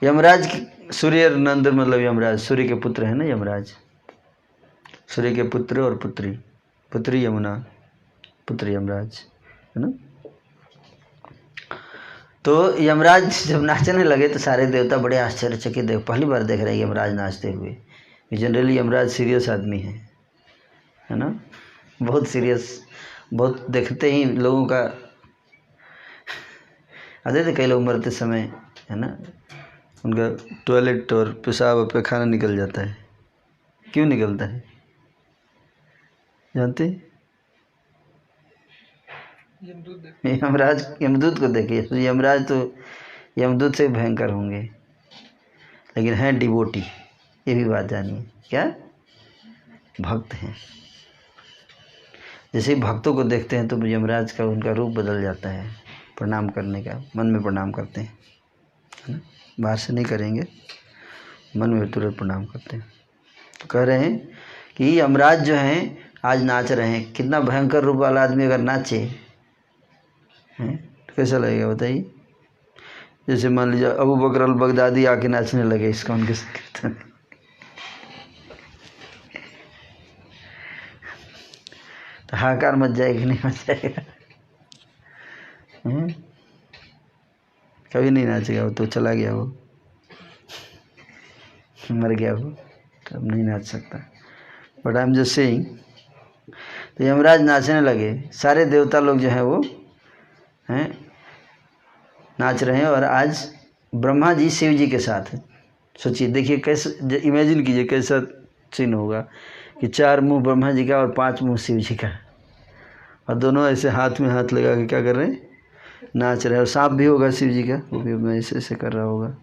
यमराज सूर्य नंद, मतलब यमराज सूर्य के पुत्र है ना यमराज, सूर्य के पुत्र और पुत्री, पुत्री यमुना, पुत्र यमराज है ना। तो यमराज जब नाचने लगे तो सारे देवता बड़े आश्चर्यचकित, पहली बार देख रहे हैं यमराज नाचते हुए। जनरली यमराज सीरियस आदमी है ना, बहुत सीरियस, बहुत देखते ही लोगों का आते थे, कई लोग मरते समय है ना, उनका टॉयलेट और पेशाब और पैखाना निकल जाता है। क्यों निकलता है जानते? यमराज, यमदूत को देखिए, तो यमराज तो यमदूत से भयंकर होंगे, लेकिन हैं डिवोटी, ये भी बात जानिए। क्या? भक्त हैं। जैसे ही भक्तों को देखते हैं तो यमराज का, उनका रूप बदल जाता है, प्रणाम करने का, मन में प्रणाम करते हैं, है ना, बाहर से नहीं करेंगे, मन में तुरंत प्रणाम करते हैं। तो कह रहे हैं कि यमराज जो हैं आज नाच रहे हैं। कितना भयंकर रूप वाला आदमी अगर नाचे हैं तो कैसा लगेगा बताइए। जैसे मान लीजिए अबू बकर अल बगदादी आके नाचने लगे इस्कॉन के कीर्तन, तो हाहाकार मच जाएगी, नहीं मच जाएगा? कभी नहीं नाचेगा, वो तो चला गया, वो मर गया, वो तो अब नहीं नाच सकता। But I am just saying, तो यमराज नाचने लगे, सारे देवता लोग जो हैं वो हैं नाच रहे हैं। और आज ब्रह्मा जी शिव जी के साथ, सोचिए, देखिए कैसे, इमेजिन कीजिए कैसा सीन होगा कि 4 मुंह ब्रह्मा जी का और 5 मुंह शिव जी का, और दोनों ऐसे हाथ में हाथ लगा के क्या कर रहे हैं? नाच रहे हैं। और सांप भी होगा शिव जी का, वो भी अपना ऐसे ऐसे कर रहा होगा,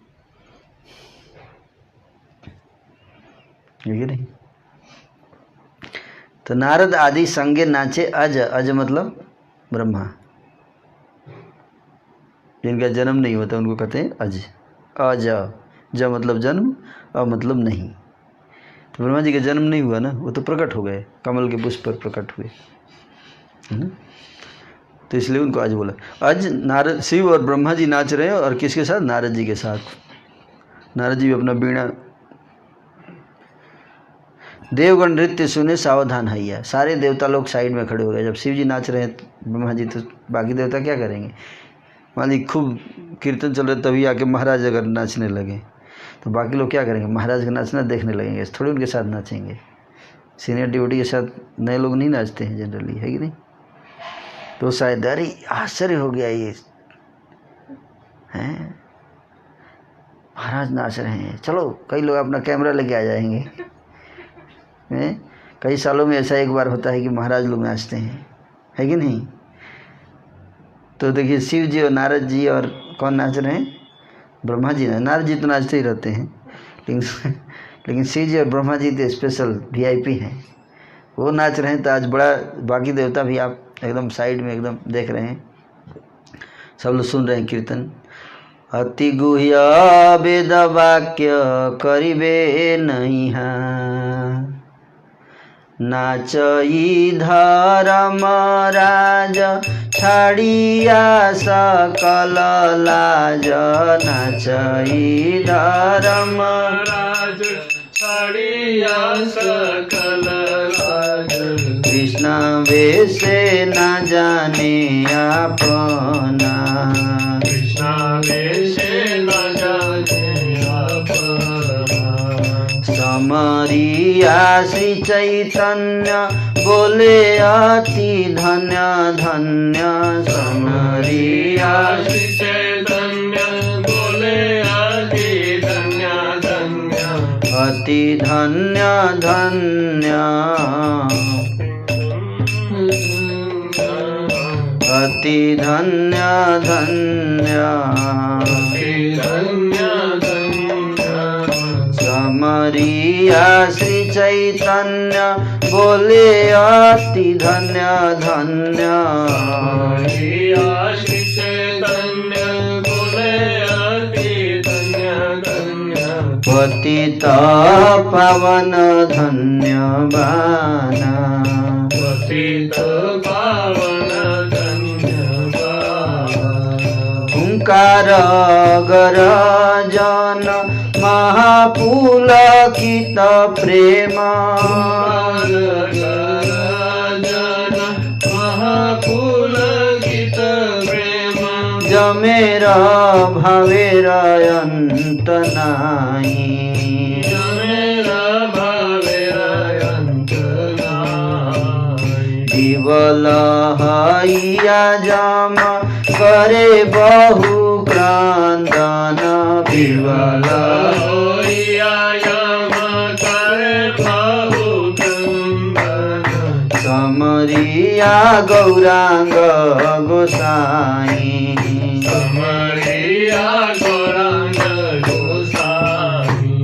है कि नहीं? तो नारद आदि संगे नाचे अज, अज मतलब ब्रह्मा, जिनका जन्म नहीं होता उनको कहते हैं अज। अज, ज मतलब जन्म, अ मतलब नहीं। तो ब्रह्मा जी का जन्म नहीं हुआ ना, वो तो प्रकट हो गए, कमल के पुष्प पर प्रकट हुए, है ना, तो इसलिए उनको आज बोला। आज नारद, शिव और ब्रह्मा जी नाच रहे हैं, और किसके साथ? नारद जी के साथ। नारद जी भी अपना बीणा, देवगण नृत्य सुने सावधान हैया, सारे देवता लोग साइड में खड़े हो गए। जब शिव जी नाच रहे हैं ब्रह्मा जी, तो बाकी देवता क्या करेंगे? मान लीजिए खूब कीर्तन चल रहे, तभी आके महाराज अगर नाचने लगे तो बाकी लोग क्या करेंगे? महाराज का नाचना देखने लगेंगे, थोड़ी उनके साथ नाचेंगे। सीनियर डिवोटी के साथ नए लोग नहीं नाचते हैं जनरली, है कि नहीं? तो शायद अरे आश्चर्य हो गया, ये हैं महाराज नाच रहे हैं, चलो कई लोग अपना कैमरा लेके आ जाएंगे। कई सालों में ऐसा एक बार होता है कि महाराज लोग नाचते हैं, है कि नहीं? तो देखिए शिव जी और नारद जी, और कौन नाच रहे हैं? ब्रह्मा जी। नारद जी तो नाचते ही रहते हैं, लेकिन शिव जी और ब्रह्मा जी तो स्पेशल VIP हैं, वो नाच रहे हैं। तो आज बड़ा, बाकी देवता भी आप एकदम साइड में एकदम देख रहे हैं, सब लोग सुन रहे हैं कीर्तन। अति गुह्य वेद वाक्य करिबे नहीं, नाचई धर्म राज छाड़िया सकल लाज, नाचई धर्म राज छाड़िया सकल लाज, कृष्ण वेशे न जाने अपना, कृष्ण वेशे न जाने अपना, समरिया श्री चैतन्य बोले अति धन्य धन्य समरिया श्री चैतन्य बोले अति धन्य धन्य अति धन्य धन्य अति धन्य धन्य धन्य धन्य समरिया श्री चैतन्य बोले अति धन्य धन्य श्री चैतन्य बोले अति धन्य धन्य पतित पावन धन्यवान पतित पावन हुंकार गरजन महापुलकित प्रेम महापुलकित प्रेम जमेर भवेर अंत नाई मेरा भावेर अंत नाई दिवल हैया जम करे बहु क्रंदन विवल होइया यम करे बहु क्रंदन समरिया गौरांग गोसाई समरिया गौरांग गोसाई।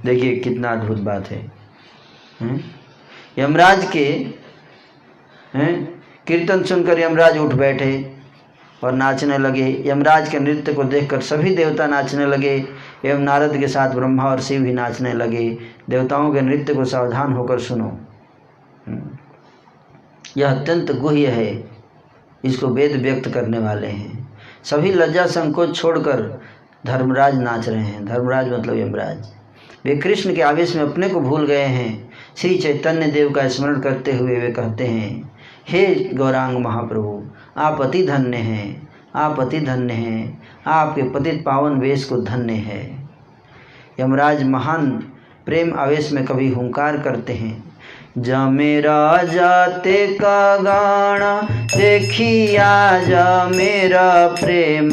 देखिए कितना अद्भुत बात है। यमराज के कीर्तन सुनकर यमराज उठ बैठे और नाचने लगे। यमराज के नृत्य को देखकर सभी देवता नाचने लगे एवं नारद के साथ ब्रह्मा और शिव भी नाचने लगे। देवताओं के नृत्य को सावधान होकर सुनो, यह अत्यंत गुह्य है, इसको वेद व्यक्त करने वाले हैं। सभी लज्जा संकोच छोड़कर धर्मराज नाच रहे हैं। धर्मराज मतलब यमराज। वे कृष्ण के आवेश में अपने को भूल गए हैं। श्री चैतन्य देव का स्मरण करते हुए वे कहते हैं, हे गौरांग महाप्रभु, आप अति धन्य हैं, आप अति धन्य हैं, आपके पतित पावन वेश को धन्य है। यमराज महान प्रेम आवेश में कभी हुंकार करते हैं, जमेरा जाते का गाना देखिया जा मेरा प्रेम,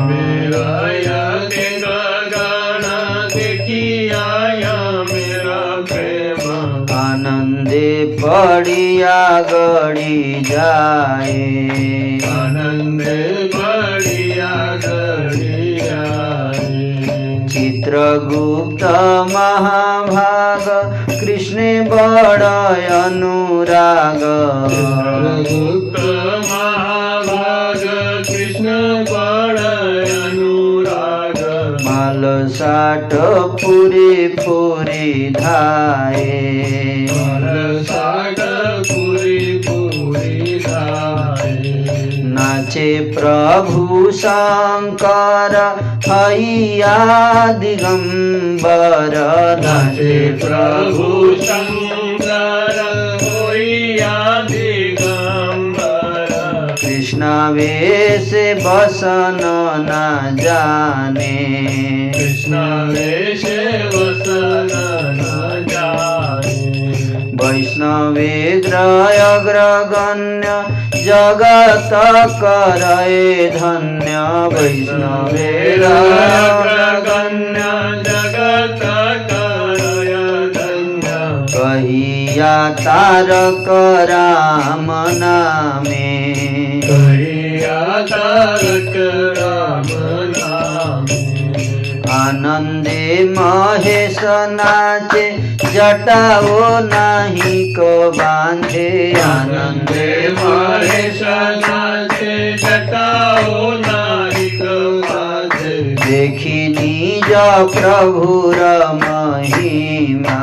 मेरा याते का गाना देखिया या मेरा प्रेम, आनंदे पड़िया गड़ी जाए, आनंदे बढ़िया गड़ी आए। चित्रगुप्त महाभाग कृष्ण बड़ अनुराग, चित्रगुप्त महाभाग कृष्ण बड़ अनुराग, माल साट पूरी पूरी धाये, साग पूरी पूरी खाए। नाचे प्रभु शंकर हैया दिगंबर, नाचे प्रभु शंकर होइया दिगंबर, कृष्ण वेश बसन न जाने, कृष्ण वेश वसन न जाने, वैष्णवेग्रय अग्रगण्य जगत करए धन्य, वैष्णवेग्रय अग्रगण्य जगत करय धन्य, कहिया तारक राम नामे, कहिया तारक राम नामे, आनंदे महेश नाचे जटाओ नाही को बांधे, आनंदे महेश नाचे जटाओ नाहिक बाजे, देखी निज प्रभुर महिमा,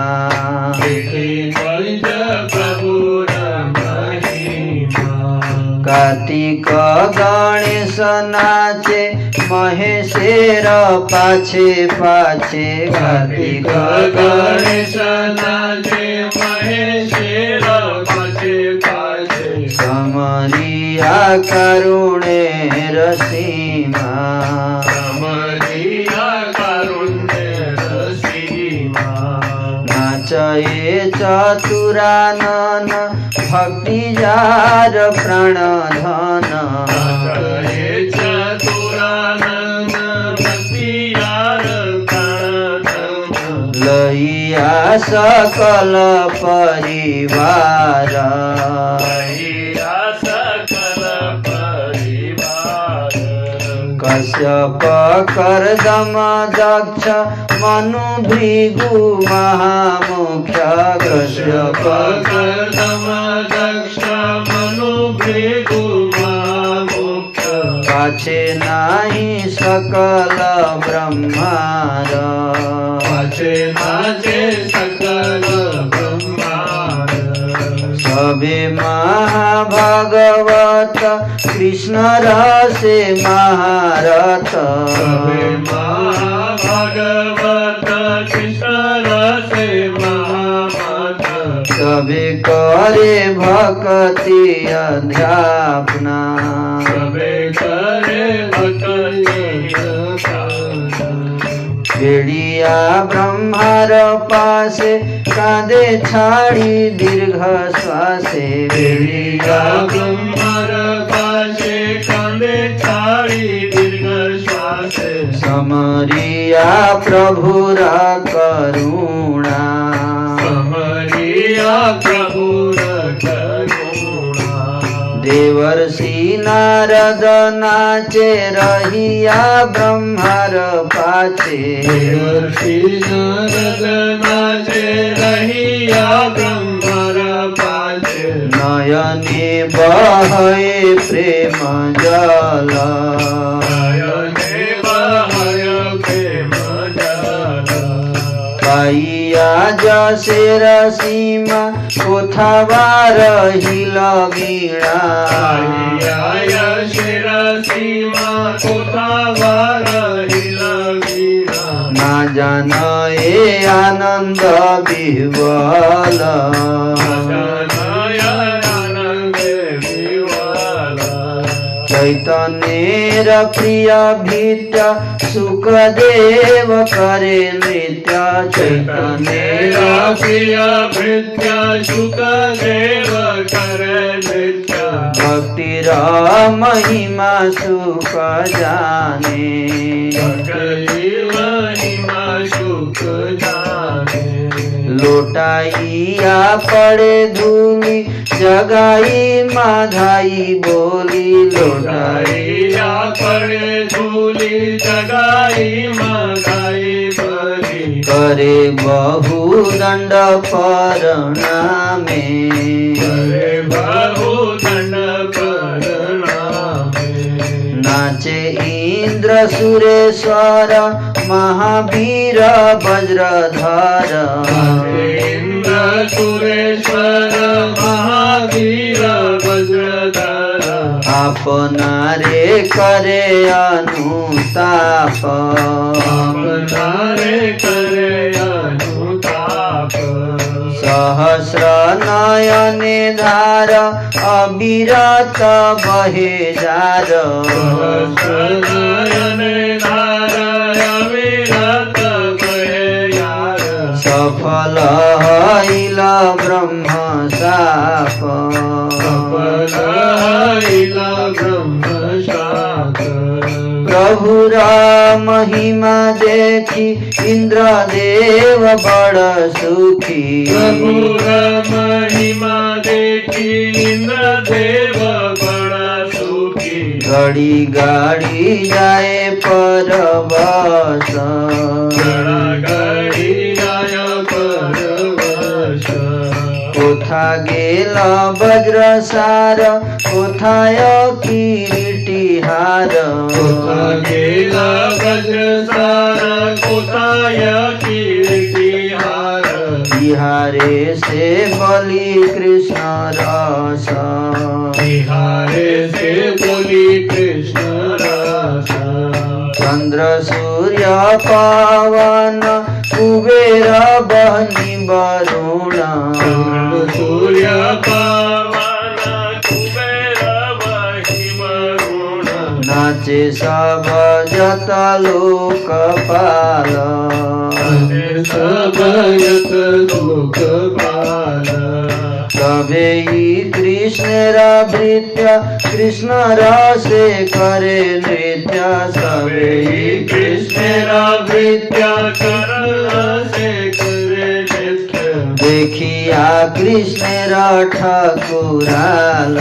देखी निज प्रभुर महिमा, कार्तिक गणेश नाचे महेशेर पाछे पाछे, कार्तिक गणेश नाचे महेशेर पाछे पाछे, समरिया करुणेर सीमा, समरिया कारुण्य सीमा, नाच नाचये चतुरानन भक्ति जार प्राण धन नाचये चतुरानन भक्ति जार प्राण धन लइया सकल परिवार लइया सकल परिवार कश्यप कर्दम दक्ष मनु भृगु महामुख्य कश्यप कर्दम दक्ष मनु भृगु महामुख्य पाछे नाही सकल ब्रह्मार पाछे नाचे सकल ब्रह्मांड सबे महाभागवत कृष्ण रसे महारथ सबे महाभागवत कृष्ण रसे महामत सबे करे भक्ति अध्यापना सबे करे भक्ति भेड़िया ब्रह्मार पासे कांदे छाड़ी दीर्घ श्वासे भेड़िया ब्रह्मर पाशे कांदे छाड़ी दीर्घ श्वासे समरिया प्रभुर करुणा समरिया प्रभुर करुणा देवर्षि नारद नाचे रहिया ब्रह्मार पाछे देवर्षि नारद नाचे रहिया ब्रह्मर पाछे नयने बहे प्रेम जल नयने बहय प्रेम जल पाइया जसेर सीमा कोथावार हिल वीणा आया शिरसीमा कोठावार हिलवीणा ना जान ए आनंद विह्वल जनय आनंद विवाला चैतन्येर प्रिय भीत्य सुखदेव करे नृत्य चैतन्येरा चैतन्येर प्रिय भृत्य सुखदेव करे नृत्य भक्तिर महिमा सुख जाने भक्ति महिमा सुख जाने लोटाइया पड़े धूली जगाई माधाई बोली लोटाई लोटाइया पड़े धूली जगाई मगाई बली करे बहु दंड प्रणामे करे बहु दंड प्रणामे नाचे इंद्र सुरेश्वर महावीर वज्रधर इंद्र सुरेश्वर महावीर वज्रधर अपना रे करे अनुताप अपनारे करे अनुताप सहस्र नयने धार अविरत बहे जार सहस्रनयने धाराय विरत बहे यार सफल हईल ब्रह्म साप सफल हईल ब्रह्म शाप प्रभुर महिमा देखी इंद्रदेव बड़ सुखी प्रभुर महिमा देखी इंद्रदेव बड़ा सुखी घड़ी गाड़ी जाए परवश गड़ा गड़ी आय परवश कोथा गेल वज्रसार कोथाय किरीटिहार कोथा गेला वज्रसार कोथाय कीर्तिहार बिहारे से बलि कृष्ण रस बिहारे से बोली कृष्ण रस चंद्र सूर्य पवन कुबेर बहनी वरुण चंद्र सूर्य पावन कुबेर वही वरुण नाच नाचे सब जत लोकपाल सब यत लोकपाल तबे कृष्ण भृत्य कृष्ण रसे करे नृत्य सबे कृष्ण भृत्य से करे नृत्य देखिया कृष्ण ठाकुराल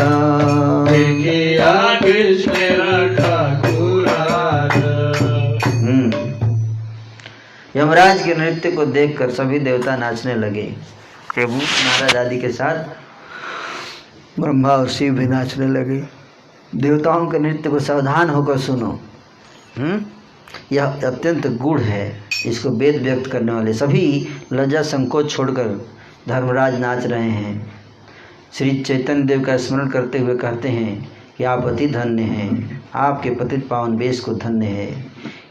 देखिया कृष्ण ठाकुराल। यमराज के नृत्य को देखकर सभी देवता नाचने लगे। प्रभु नारद आदि के साथ ब्रह्मा और शिव भी नाचने लगे। देवताओं के नृत्य को सावधान होकर सुनो। यह अत्यंत गूढ़ है। इसको वेद व्यक्त करने वाले सभी लज्जा संकोच छोड़कर धर्मराज नाच रहे हैं। श्री चैतन्य देव का स्मरण करते हुए कहते हैं कि आप अति धन्य हैं, आपके पतित पावन वेश को धन्य है।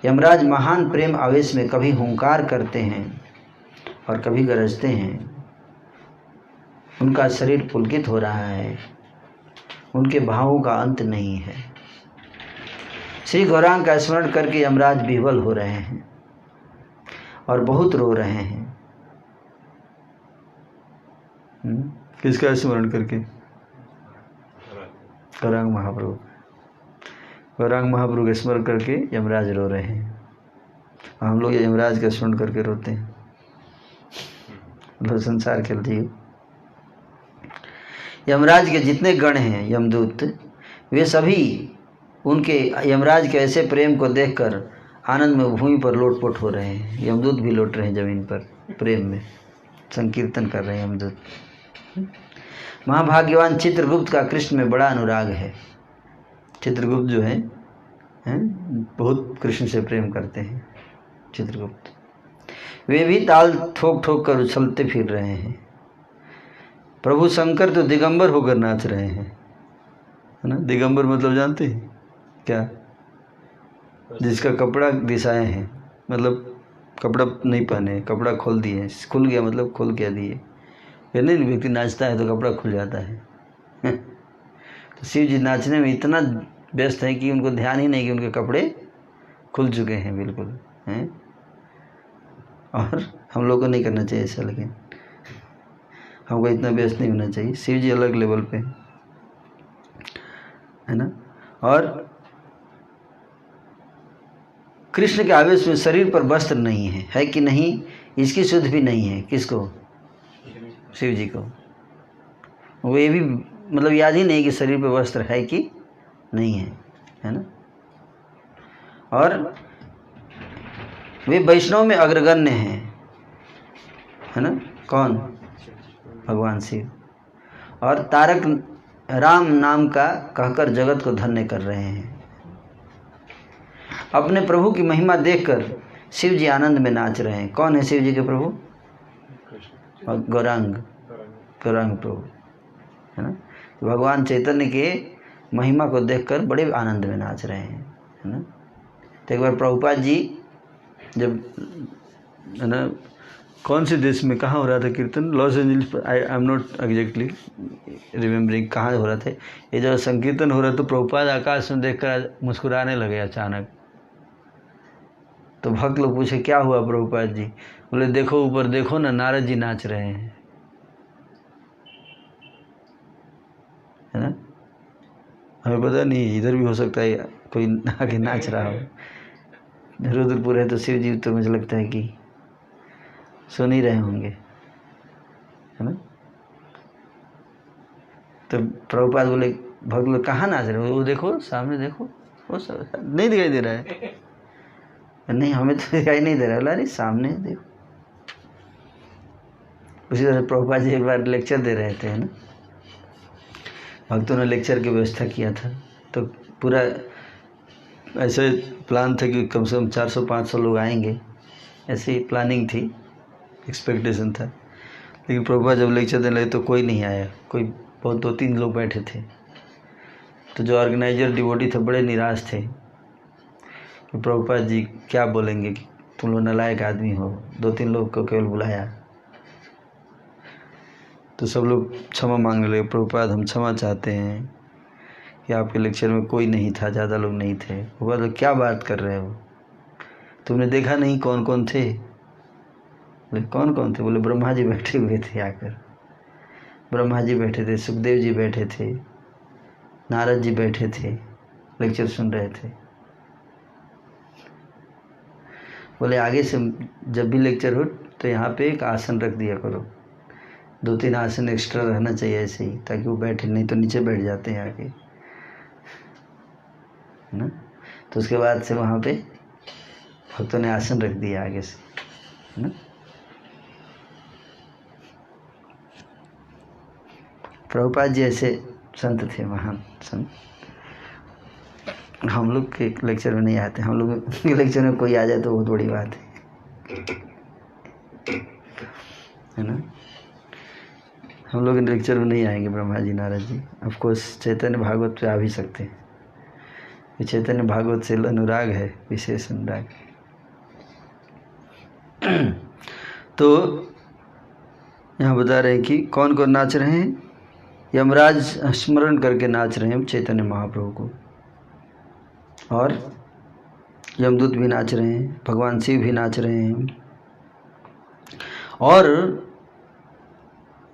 यमराज महान प्रेम आवेश में कभी हुंकार करते हैं और कभी गरजते हैं। उनका शरीर पुलकित हो रहा है, उनके भावों का अंत नहीं है। श्री गौरांग का स्मरण करके यमराज विह्वल हो रहे हैं और बहुत रो रहे हैं। किसका स्मरण करके? गौरांग महाप्रभु। गौरांग महाप्रभु का स्मरण करके यमराज रो रहे हैं। हम लोग यमराज का स्मरण करके रोते हैं। मतलब संसार के लिए यमराज के जितने गण हैं यमदूत, वे सभी उनके यमराज के ऐसे प्रेम को देखकर आनंद में भूमि पर लोटपोट हो रहे हैं। यमदूत भी लौट रहे हैं जमीन पर, प्रेम में संकीर्तन कर रहे हैं यमदूत। महाभाग्यवान चित्रगुप्त का कृष्ण में बड़ा अनुराग है। चित्रगुप्त जो हैं बहुत कृष्ण से प्रेम करते हैं। चित्रगुप्त वे भी ताल ठोक ठोक कर उछलते फिर रहे हैं। प्रभु शंकर तो दिगंबर होकर नाच रहे हैं, है ना। दिगंबर मतलब जानते हैं क्या? जिसका कपड़ा दिशाएं हैं, मतलब कपड़ा नहीं पहने, कपड़ा खोल दिए, खुल गया मतलब खोल क्या दिए। ये नहीं, व्यक्ति नाचता है तो कपड़ा खुल जाता है। तो शिव जी नाचने में इतना व्यस्त है कि उनको ध्यान ही नहीं कि उनके कपड़े खुल चुके हैं बिल्कुल, हैं। और हम लोग को नहीं करना चाहिए ऐसा, लेकिन हमको इतना व्यस्त नहीं होना चाहिए। शिव जी अलग लेवल पे है ना। और कृष्ण के आवेश में शरीर पर वस्त्र नहीं है कि नहीं? इसकी शुद्ध भी नहीं है। किसको? शिव जी को। वो ये भी मतलब याद ही नहीं कि शरीर पर वस्त्र है कि नहीं है ना। और वे वैष्णव में अग्रगण्य हैं, है ना। कौन? भगवान शिव। और तारक राम नाम का कहकर जगत को धन्य कर रहे हैं। अपने प्रभु की महिमा देखकर शिव जी आनंद में नाच रहे हैं। कौन है शिव जी के प्रभु? और गौरांग प्रभु, है ना। तो भगवान चैतन्य के महिमा को देखकर बड़े आनंद में नाच रहे हैं, है ना। तो एक बार प्रभुपाद जी जब, है ना, कौन से देश में कहाँ हो रहा था कीर्तन? Los Angeles. I am not exactly remembering कहाँ हो रहा था। ये जब संकीर्तन हो रहा तो प्रभुपाद आकाश में देखकर मुस्कुराने लगे अचानक। तो भक्त लोग पूछे क्या हुआ प्रभुपाद जी? बोले देखो ऊपर देखो ना, नारद जी नाच रहे हैं, है ना। हमें पता नहीं, इधर भी हो सकता है कोई आगे नाच रहा हो। रुद्रपुर है तो शिव जी तो मुझे लगता है कि सुन ही रहे होंगे, है ना। तो प्रभुपाद बोले भक्त लोग कहाँ नाच रहे हो? वो देखो सामने देखो, वो सब नहीं दिखाई दे रहा है। नहीं हमें तो दिखाई नहीं दे रहा है। बोला अरे सामने देखो। उसी तरह प्रभुपाद जी एक बार लेक्चर दे रहे थे, है ना। भक्तों ने लेक्चर की व्यवस्था किया था, तो पूरा ऐसे प्लान था कि कम से कम 400-500 लोग आएंगे, ऐसी प्लानिंग थी, एक्सपेक्टेशन था। लेकिन प्रभुपाद जब लेक्चर देने लगे तो कोई नहीं आया, कोई बहुत 2-3 लोग बैठे थे। तो जो ऑर्गेनाइजर डिवोटी थे बड़े निराश थे कि प्रभुपाद जी क्या बोलेंगे कि तुम लोग नालायक आदमी हो, 2-3 लोग को केवल बुलाया। तो सब लोग क्षमा मांगने लगे, प्रभुपाद हम क्षमा चाहते हैं कि आपके लेक्चर में कोई नहीं था, ज़्यादा लोग नहीं थे। वो बोला क्या बात कर रहे हो, तुमने देखा नहीं कौन कौन थे? बोले कौन कौन थे? बोले ब्रह्मा जी बैठे हुए थे आकर, ब्रह्मा जी बैठे थे, सुखदेव जी बैठे थे, नारद जी बैठे थे, लेक्चर सुन रहे थे। बोले आगे से जब भी लेक्चर हो तो यहाँ पे एक आसन रख दिया करो, 2-3 आसन एक्स्ट्रा रहना चाहिए ऐसे ही, ताकि वो बैठे, नहीं तो नीचे बैठ जाते हैं आके, है ना। तो उसके बाद से वहाँ पे भक्तों ने आसन रख दिया आगे से, है ना। प्रभुपाद जी ऐसे संत थे, महान संत। हम लोग के लेक्चर में नहीं आते, हम लोग के लेक्चर में कोई आ जाए तो बहुत बड़ी बात है ना। हम लोग लेक्चर में नहीं आएंगे ब्रह्मा जी, नारद जी। ऑफ कोर्स चैतन्य भागवत पे आ भी सकते हैं, चैतन्य भागवत से अनुराग है, विशेष अनुराग। तो यहाँ बता रहे हैं कि कौन कौन नाच रहे हैं। यमराज स्मरण करके नाच रहे हैं चैतन्य महाप्रभु को, और यमदूत भी नाच रहे हैं, भगवान शिव भी नाच रहे हैं, और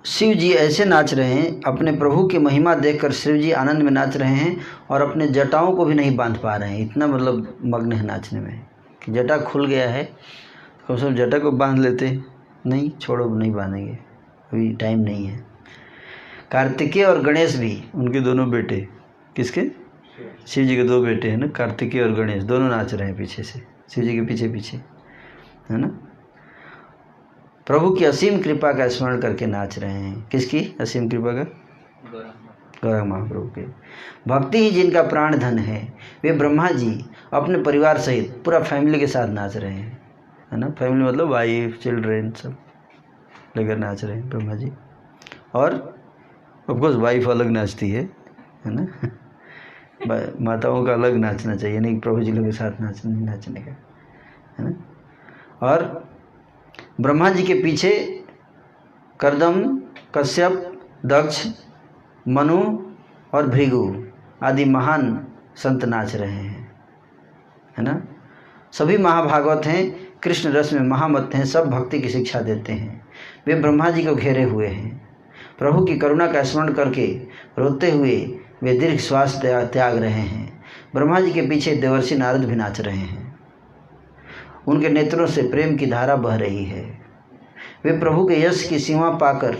शिव जी ऐसे नाच रहे हैं, अपने प्रभु की महिमा देखकर शिव जी आनंद में नाच रहे हैं, और अपने जटाओं को भी नहीं बांध पा रहे हैं, इतना मतलब मग्न है नाचने में कि जटा खुल गया है, कम से कम जटा को बांध लेते। नहीं, छोड़ो, नहीं बांधेंगे, अभी टाइम नहीं है। कार्तिकेय और गणेश भी, उनके दोनों बेटे, किसके? शिव जी के 2 बेटे हैं ना, कार्तिकेय और गणेश, दोनों नाच रहे हैं पीछे से, शिव जी के पीछे पीछे, है ना। प्रभु की असीम कृपा का स्मरण करके नाच रहे हैं। किसकी असीम कृपा का? गौरव महाप्रभु के। भक्ति ही जिनका प्राण धन है, वे ब्रह्मा जी अपने परिवार सहित पूरा फैमिली के साथ नाच रहे हैं, है ना। फैमिली मतलब वाइफ, चिल्ड्रेन सब लेकर नाच रहे हैं ब्रह्मा जी। और ऑफकोर्स वाइफ अलग नाचती है ना। माताओं का अलग नाचना चाहिए, नहीं प्रभु जी लोग के साथ नाचने का, है ना। और ब्रह्मा जी के पीछे कर्दम, कश्यप, दक्ष, मनु और भृगु आदि महान संत नाच रहे हैं, है ना। सभी महाभागवत हैं, कृष्ण रस में महामत हैं, सब भक्ति की शिक्षा देते हैं। वे ब्रह्मा जी को घेरे हुए हैं। प्रभु की करुणा का स्मरण करके रोते हुए वे दीर्घ श्वास त्याग रहे हैं। ब्रह्मा जी के पीछे देवर्षि नारद भी नाच रहे हैं, उनके नेत्रों से प्रेम की धारा बह रही है। वे प्रभु के यश की सीमा पाकर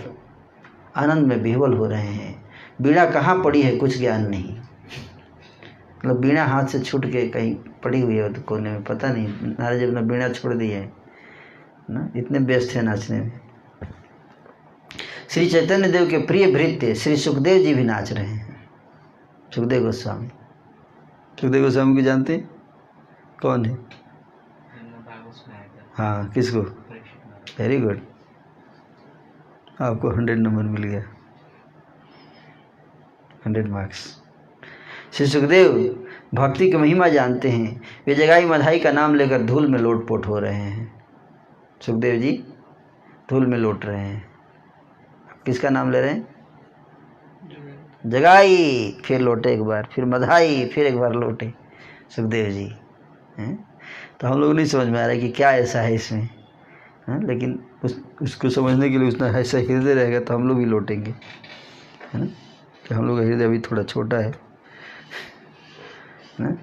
आनंद में विह्वल हो रहे हैं। बीड़ा कहाँ पड़ी है कुछ ज्ञान नहीं, मतलब बीड़ा हाथ से छूट के कहीं पड़ी हुई है तो कोने में, पता नहीं। नारद जी अपना बीड़ा छोड़ दिया है ना, इतने व्यस्त हैं नाचने में। श्री चैतन्य देव के प्रिय भृत्य श्री सुखदेव जी भी नाच रहे हैं। सुखदेव गोस्वामी, सुखदेव गोस्वामी को जानते हैं? कौन है? हाँ, किसको? वेरी गुड, आपको 100 नंबर मिल गया, 100 मार्क्स। श्री सुखदेव भक्ति की महिमा जानते हैं। वे जगाई मधाई का नाम लेकर धूल में लोटपोट हो रहे हैं। सुखदेव जी धूल में लौट रहे हैं। किसका नाम ले रहे हैं? जगाई, फिर लौटे एक बार, फिर मधाई, फिर एक बार लौटे सुखदेव जी हैं। तो हम लोग नहीं समझ में आ रहा है कि क्या ऐसा है इसमें, है? लेकिन उसको समझने के लिए उसने ऐसा हृदय रहेगा तो हम लोग भी लौटेंगे, है ना। कि हम लोग का हृदय अभी थोड़ा छोटा है ना।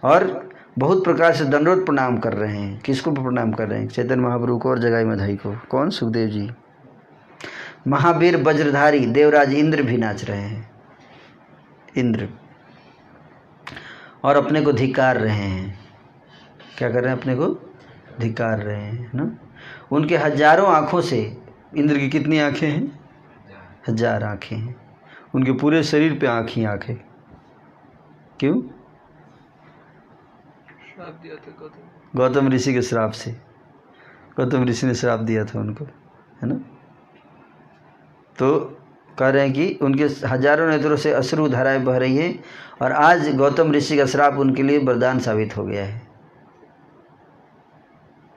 और बहुत प्रकार से दंडोत प्रणाम कर रहे हैं। किसको प्रणाम कर रहे हैं? चैतन्य महाप्रभु को और जगाई मधाई को। कौन? सुखदेव जी। महावीर वज्रधारी देवराज इंद्र भी नाच रहे हैं, इंद्र, और अपने को धिक्कार रहे हैं। क्या कर रहे हैं? अपने को धिक्कार रहे हैं ना। उनके हजारों आँखों से, इंद्र की कितनी आँखें हैं? 1000 आँखें हैं। उनके पूरे शरीर पे आँख ही आँख है। क्यों? श्राप दिया था गौतम ऋषि के श्राप से। गौतम ऋषि ने श्राप दिया था उनको, है ना। तो कह रहे हैं कि उनके हजारों नेत्रों से अश्रु धाराएं बह रही हैं, और आज गौतम ऋषि का श्राप उनके लिए वरदान साबित हो गया है।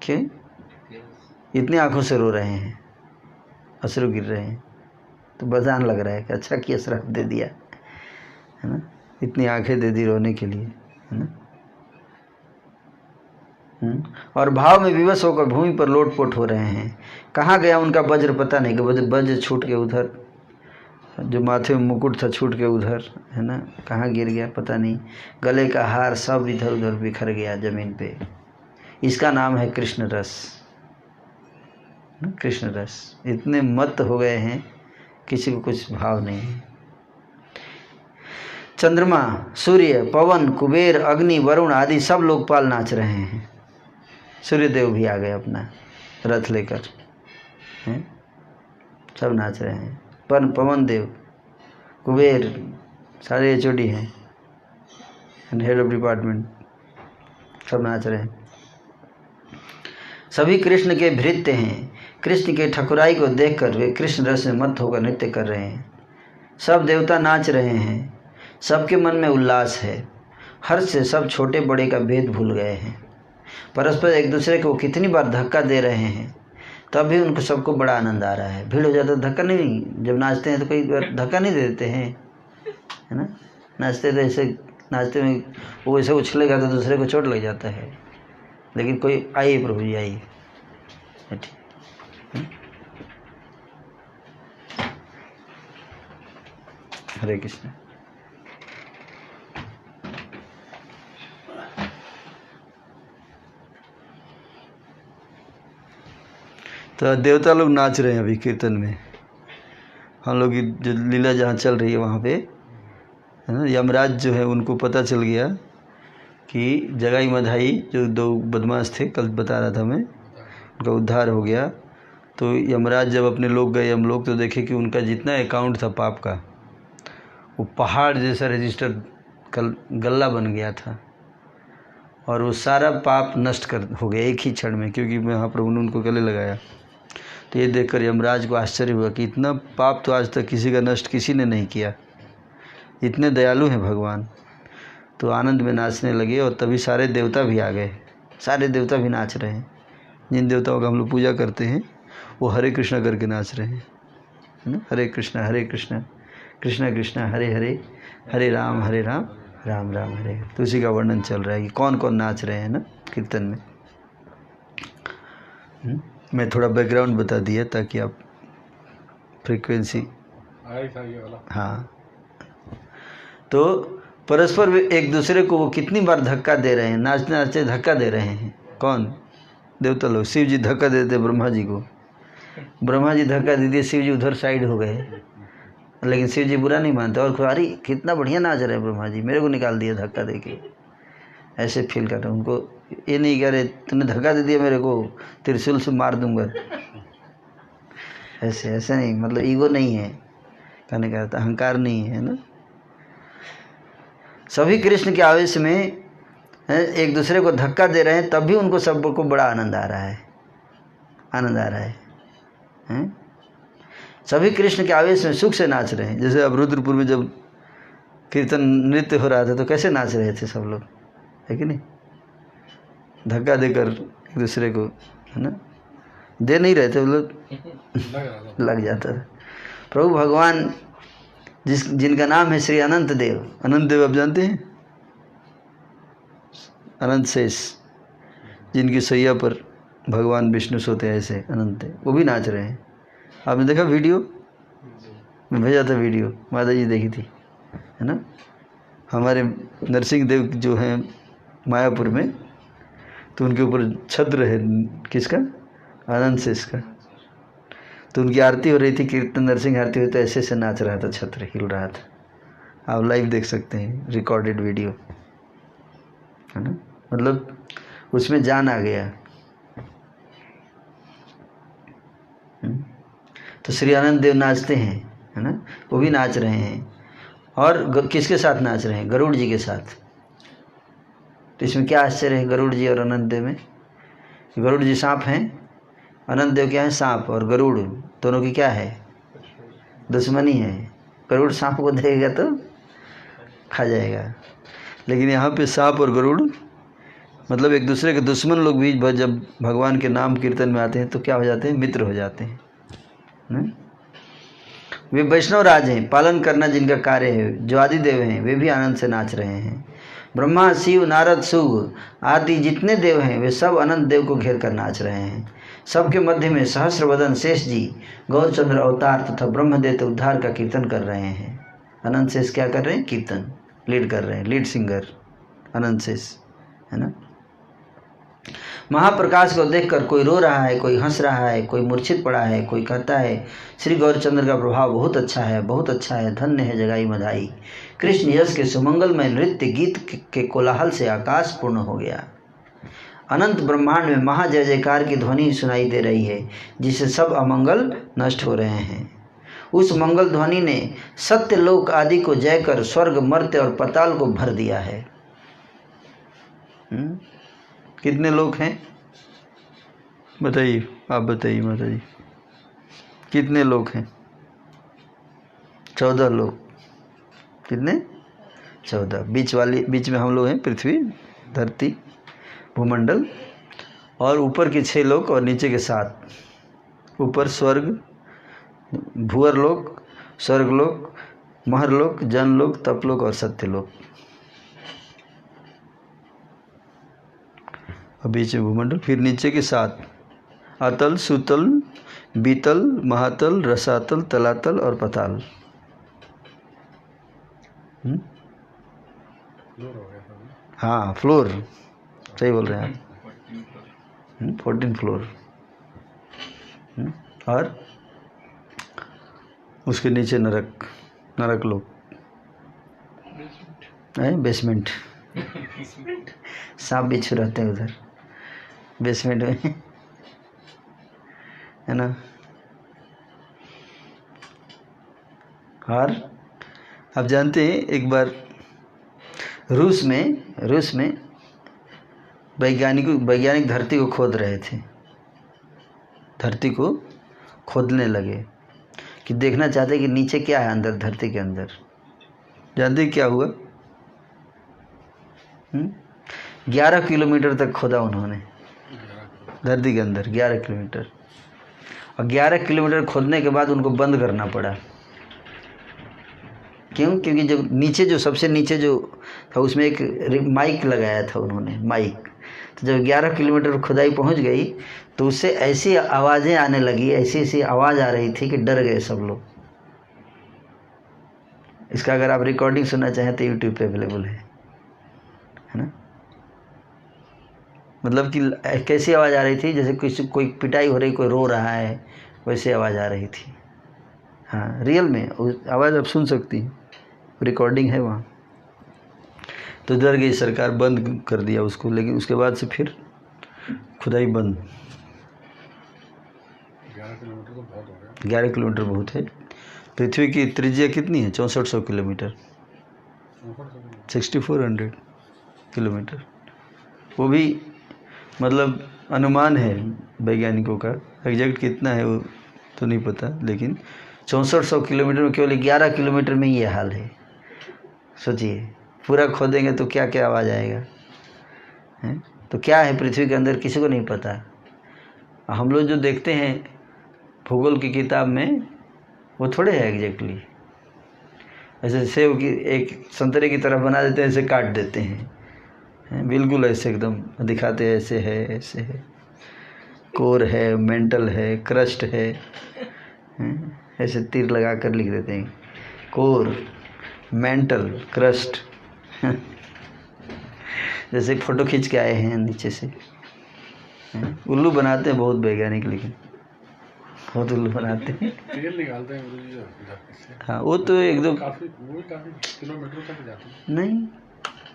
क्यों? इतनी आंखों से रो रहे हैं, अश्रु गिर रहे हैं, तो वरदान लग रहा है कि अच्छा किया, श्राप दे दिया, है ना। इतनी आंखें दे दी रोने के लिए, है ना। और भाव में विवश होकर भूमि पर लोटपोट हो रहे हैं। कहाँ गया उनका वज्र पता नहीं, कि वज्र छूट के उधर, जो माथे में मुकुट था छूट के उधर, है ना, कहाँ गिर गया पता नहीं। गले का हार सब इधर उधर बिखर गया ज़मीन पे। इसका नाम है कृष्ण रस। कृष्ण रस, इतने मत हो गए हैं, किसी को कुछ भाव नहीं है। चंद्रमा, सूर्य, पवन, कुबेर, अग्नि, वरुण आदि सब लोकपाल नाच रहे हैं। सूर्यदेव भी आ गए अपना रथ लेकर, हैं, सब नाच रहे हैं। पवन देव, कुबेर, सारे HOD हैं, हेड ऑफ डिपार्टमेंट, सब नाच रहे हैं। सभी कृष्ण के भृत्य हैं। कृष्ण के ठकुराई को देखकर वे कृष्ण रस में मत होकर नृत्य कर रहे हैं। सब देवता नाच रहे हैं। सबके मन में उल्लास है। हर्ष से सब छोटे बड़े का भेद भूल गए हैं। परस्पर एक दूसरे को कितनी बार धक्का दे रहे हैं, तब भी उनको सबको बड़ा आनंद आ रहा है। भीड़ हो जाता है धक्का नहीं, जब नाचते हैं तो कई बार धक्का नहीं दे देते हैं, है ना। नाचते तो ऐसे नाचते में वो ऐसे उछलेगा तो दूसरे को चोट लग जाता है। लेकिन कोई आइए प्रभु जी आइए, हरे कृष्ण। तो देवता लोग नाच रहे हैं अभी कीर्तन में। हम लोग की जो लीला जहाँ चल रही है वहाँ पे, है ना, यमराज जो है उनको पता चल गया कि जगाई मधाई जो 2 बदमाश थे, कल बता रहा था मैं, उनका उद्धार हो गया। तो यमराज जब अपने लोग गए, हम लोग तो देखे कि उनका जितना अकाउंट था पाप का, वो पहाड़ जैसा रजिस्टर गल्ला बन गया था, और वो सारा पाप नष्ट हो गया एक ही क्षण में, क्योंकि महाप्रभु ने उनको गले लगाया। तो ये देखकर यमराज को आश्चर्य हुआ कि इतना पाप तो आज तक किसी का नष्ट किसी ने नहीं किया, इतने दयालु हैं भगवान। तो आनंद में नाचने लगे, और तभी सारे देवता भी आ गए। सारे देवता भी नाच रहे हैं। जिन देवताओं का हम लोग पूजा करते हैं वो हरे कृष्णा करके नाच रहे हैं, है ना। हरे कृष्णा कृष्ण कृष्ण हरे हरे, हरे राम राम राम हरे। तो उसी का वर्णन चल रहा है कि कौन कौन नाच रहे हैं ना कीर्तन में। मैं थोड़ा बैकग्राउंड बता दिया ताकि आप फ्रीक्वेंसी, हाँ। तो परस्पर वे एक दूसरे को वो कितनी बार धक्का दे रहे हैं, नाचते नाचते धक्का दे रहे हैं। कौन? देवता लोग। शिव जी धक्का देते ब्रह्मा जी को, ब्रह्मा जी धक्का दे दिए, शिव जी उधर साइड हो गए। लेकिन शिव जी बुरा नहीं मानते, और अरे कितना बढ़िया नाच रहे हैं ब्रह्मा जी, मेरे को निकाल दिया धक्का दे के, ऐसे फील कर रहे हैं। उनको ये नहीं कह रहे तूने धक्का दे दिया मेरे को, त्रिशूल से मार दूंगा, ऐसे नहीं, मतलब ईगो नहीं है कहने का अर्थ, अहंकार नहीं है ना। सभी कृष्ण के आवेश में एक दूसरे को धक्का दे रहे हैं, तब भी उनको सबको बड़ा आनंद आ रहा है, हैं? सभी कृष्ण के आवेश में सुख से नाच रहे हैं। जैसे अब रुद्रपुर में जब कीर्तन नृत्य हो रहा था तो कैसे नाच रहे थे सब लोग, है कि नहीं। धक्का देकर एक दूसरे को, है ना, दे नहीं रहे थे, वो लोग लग जाता था। प्रभु भगवान जिनका नाम है श्री अनंत देव, आप जानते हैं, अनंत शेष, जिनकी सैया पर भगवान विष्णु सोते हैं, ऐसे अनंत देव, वो भी नाच रहे हैं। आपने देखा वीडियो, मैं भेजा था वीडियो, माता जी देखी थी, है ना। हमारे नरसिंह देव जो हैं मायापुर में, तो उनके ऊपर छत्र है, किसका? आनंद शेष का। तो उनकी आरती हो रही थी, कीर्तन नरसिंह आरती हुई, तो ऐसे से नाच रहा था, छत्र हिल रहा था। आप लाइव देख सकते हैं, रिकॉर्डेड वीडियो, है ना। मतलब उसमें जान आ गया। तो श्री आनंद देव नाचते हैं, है ना, वो भी नाच रहे हैं। और किसके साथ नाच रहे हैं? गरुड़ जी के साथ। तो इसमें क्या आश्चर्य है गरुड़ जी और अनंत देव में? गरुड़ जी सांप हैं, अनंत देव क्या है? सांप। और गरुड़ दोनों की क्या है? दुश्मनी है। गरुड़ सांप को देखेगा तो खा जाएगा, लेकिन यहाँ पे सांप और गरुड़ मतलब एक दूसरे के दुश्मन लोग भी जब भगवान के नाम कीर्तन में आते हैं तो क्या हो जाते हैं? मित्र हो जाते हैं, वे वैष्णव राज हैं, पालन करना जिनका कार्य है, जो आदिदेव हैं वे भी आनंद से नाच रहे हैं। ब्रह्मा, शिव, नारद, शुभ आदि जितने देव हैं वे सब अनंत देव को घेर कर नाच रहे हैं। सबके मध्य में सहस्रवदन शेष जी गौरचंद्र अवतार तथा ब्रह्मदेव उद्धार का कीर्तन कर रहे हैं। अनंत शेष क्या कर रहे हैं? कीर्तन लीड कर रहे हैं, लीड सिंगर अनंत शेष है ना। महाप्रकाश को देखकर कोई रो रहा है, कोई हंस रहा है, कोई मूर्छित पड़ा है, कोई कहता है श्री गौरचंद्र का प्रभाव बहुत अच्छा है, बहुत अच्छा है, धन्य है जगाई मधाई। कृष्ण यश के सुमंगलमय नृत्य गीत के कोलाहल से आकाश पूर्ण हो गया। अनंत ब्रह्मांड में महा जय जयकार की ध्वनि सुनाई दे रही है, जिससे सब अमंगल नष्ट हो रहे हैं। उस मंगल ध्वनि ने सत्य लोक आदि को जय कर स्वर्ग, मर्त्य और पाताल को भर दिया है। कितने लोग हैं बताइए, आप बताइए माता जी, कितने लोग हैं? 14 लोग। कितने? 14। बीच में हम लोग हैं, पृथ्वी, धरती, भूमंडल, और ऊपर के 6 लोग और नीचे के 7। ऊपर स्वर्ग, भूअर लोक, स्वर्ग लोक, महर लोक, जन लोक, तप लोक और सत्य लोक। और बीच में भूमंडल, फिर नीचे के 7 अतल, सुतल, बीतल, महातल, रसातल, तलातल और पताल। हाँ, फ्लोर, सही बोल रहे हैं आप। 14 फ्लोर। और उसके नीचे नरक लोग है, बेसमेंट। सांप बिच्छू रहते हैं उधर बेसमेंट में, है ना। और आप जानते हैं एक बार रूस में वैज्ञानिक धरती को खोद रहे थे, धरती को खोदने लगे कि देखना चाहते कि नीचे क्या है अंदर, धरती के अंदर। जानते क्या हुआ? 11 किलोमीटर तक खोदा उन्होंने धरती के अंदर, 11 किलोमीटर। और 11 किलोमीटर खोदने के बाद उनको बंद करना पड़ा। क्यों? क्योंकि जब नीचे, जो सबसे नीचे जो था, उसमें एक माइक लगाया था उन्होंने, माइक। तो जब 11 किलोमीटर खुदाई पहुंच गई तो उससे ऐसी आवाज़ें आने लगी, ऐसी आवाज़ आ रही थी कि डर गए सब लोग। इसका अगर आप रिकॉर्डिंग सुनना चाहें तो यूट्यूब पे अवेलेबल है ना। मतलब कि कैसी आवाज़ आ रही थी, जैसे कोई पिटाई हो रही, कोई रो रहा है, वैसे आवाज़ आ रही थी। हाँ, रियल में आवाज़ आप सुन सकती हैं, रिकॉर्डिंग है वहाँ। तो डर गई सरकार, बंद कर दिया उसको। लेकिन उसके बाद से फिर खुदाई बंद। 11 किलोमीटर तो बहुत हो गया। 11 किलोमीटर बहुत है। पृथ्वी की त्रिज्या कितनी है? 6400 किलोमीटर, 6400 किलोमीटर। वो भी मतलब अनुमान है वैज्ञानिकों का, एग्जैक्ट कितना है वो तो नहीं पता, लेकिन 6400 किलोमीटर में केवल 11 किलोमीटर में ये हाल है। सोचिए, पूरा खोदेंगे तो क्या क्या आवाज़ आएगा, है? तो क्या है पृथ्वी के अंदर, किसी को नहीं पता। हम लोग जो देखते हैं भूगोल की किताब में, वो थोड़े है एग्जैक्टली। ऐसे सेब की एक संतरे की तरह बना देते हैं, ऐसे काट देते हैं, बिल्कुल ऐसे एकदम दिखाते हैं, ऐसे है, ऐसे है, कोर है, मेंटल है, क्रस्ट है, ऐसे तीर लगा कर लिख देते हैं, कोर, मेंटल, क्रस्ट। जैसे फोटो खींच के आए हैं नीचे से। उल्लू बनाते हैं बहुत वैज्ञानिक, लेकिन बहुत उल्लू बनाते हैं। तेल निकालते हैं गुरुजी से। हाँ, वो तो एकदम काफ़ी किलोमीटर तक जाते हैं। नहीं,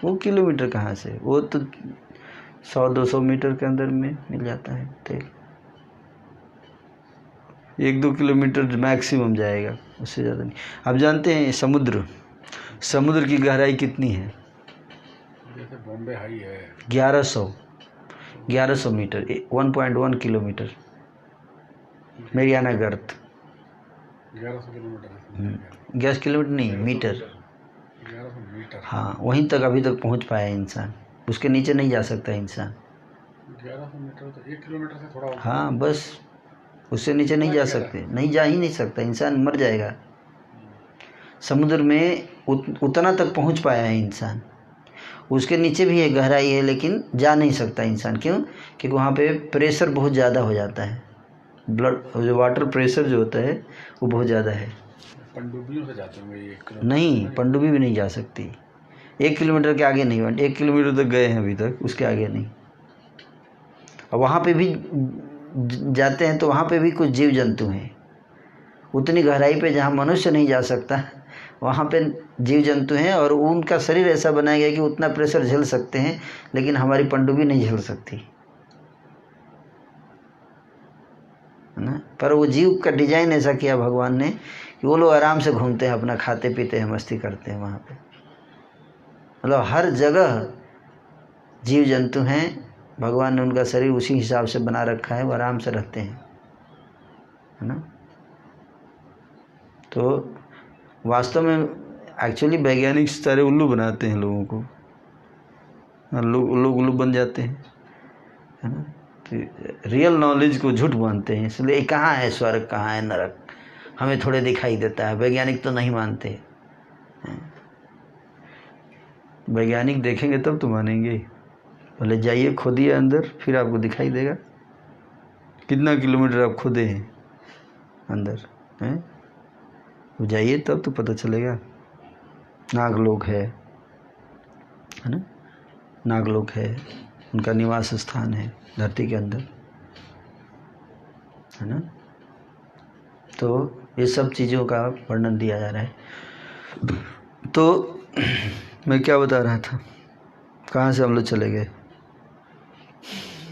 वो किलोमीटर कहाँ से, वो तो 100-200 मीटर के अंदर में मिल जाता है तेल। 1-2 किलोमीटर मैक्सिमम जाएगा, उससे ज़्यादा नहीं। आप जानते हैं समुद्र की गहराई कितनी है? जैसे बॉम्बे हाई है 1100 मीटर, 1.1 किलोमीटर। मेरियाना गर्त 1100 किलोमीटर। 11 किलोमीटर नहीं, मीटर। 1100 मीटर। हाँ, वहीं तक अभी तक पहुंच पाया इंसान, उसके नीचे नहीं जा सकता इंसान। 1100 मीटर तो 1 किलोमीटर से थोड़ा। हाँ, बस उससे नीचे नहीं जा सकते, नहीं जा ही नहीं सकता इंसान, मर जाएगा। समुद्र में उतना तक पहुंच पाया है इंसान। उसके नीचे भी एक गहराई है लेकिन जा नहीं सकता इंसान। क्यों? क्योंकि वहाँ पे प्रेशर बहुत ज़्यादा हो जाता है, ब्लड जो वाटर प्रेशर जो होता है वो बहुत ज़्यादा है। पनडुब्बियों से जाते होंगे ये 1 किलोमीटर? नहीं, पनडुब्बी भी नहीं जा सकती। 1 किलोमीटर के आगे नहीं, 1 किलोमीटर तक गए हैं अभी तक, उसके आगे नहीं। और वहाँ पे भी जाते हैं तो वहाँ पे भी कुछ जीव जंतु हैं। उतनी गहराई पे जहाँ मनुष्य नहीं जा सकता वहाँ पे जीव जंतु हैं, और उनका शरीर ऐसा बनाया गया कि उतना प्रेशर झेल सकते हैं, लेकिन हमारी पनडुब्बी नहीं झेल सकती, है ना। पर वो जीव का डिजाइन ऐसा किया भगवान ने कि वो लोग आराम से घूमते हैं, अपना खाते पीते हैं, मस्ती करते हैं वहाँ पे। मतलब हर जगह जीव जंतु हैं, भगवान ने उनका शरीर उसी हिसाब से बना रखा है, वो आराम से रहते हैं, है ना। तो वास्तव में एक्चुअली वैज्ञानिक सारे उल्लू बनाते हैं लोगों को, लोग उल्लू बन जाते हैं, है ना। तो रियल नॉलेज को झूठ मानते हैं, इसलिए कहाँ है स्वर्ग, कहाँ है नरक, हमें थोड़े दिखाई देता है। वैज्ञानिक तो नहीं मानते, वैज्ञानिक देखेंगे तब तो मानेंगे। पहले जाइए, खोदिए अंदर, फिर आपको दिखाई देगा। कितना किलोमीटर आप खोदे हैं अंदर, हैं? वो जाइए तब तो पता चलेगा। नागलोक है ना, नागलोक है, उनका निवास स्थान है धरती के अंदर, है ना। तो ये सब चीज़ों का वर्णन दिया जा रहा है। तो मैं क्या बता रहा था, कहाँ से हम लोग चले गए?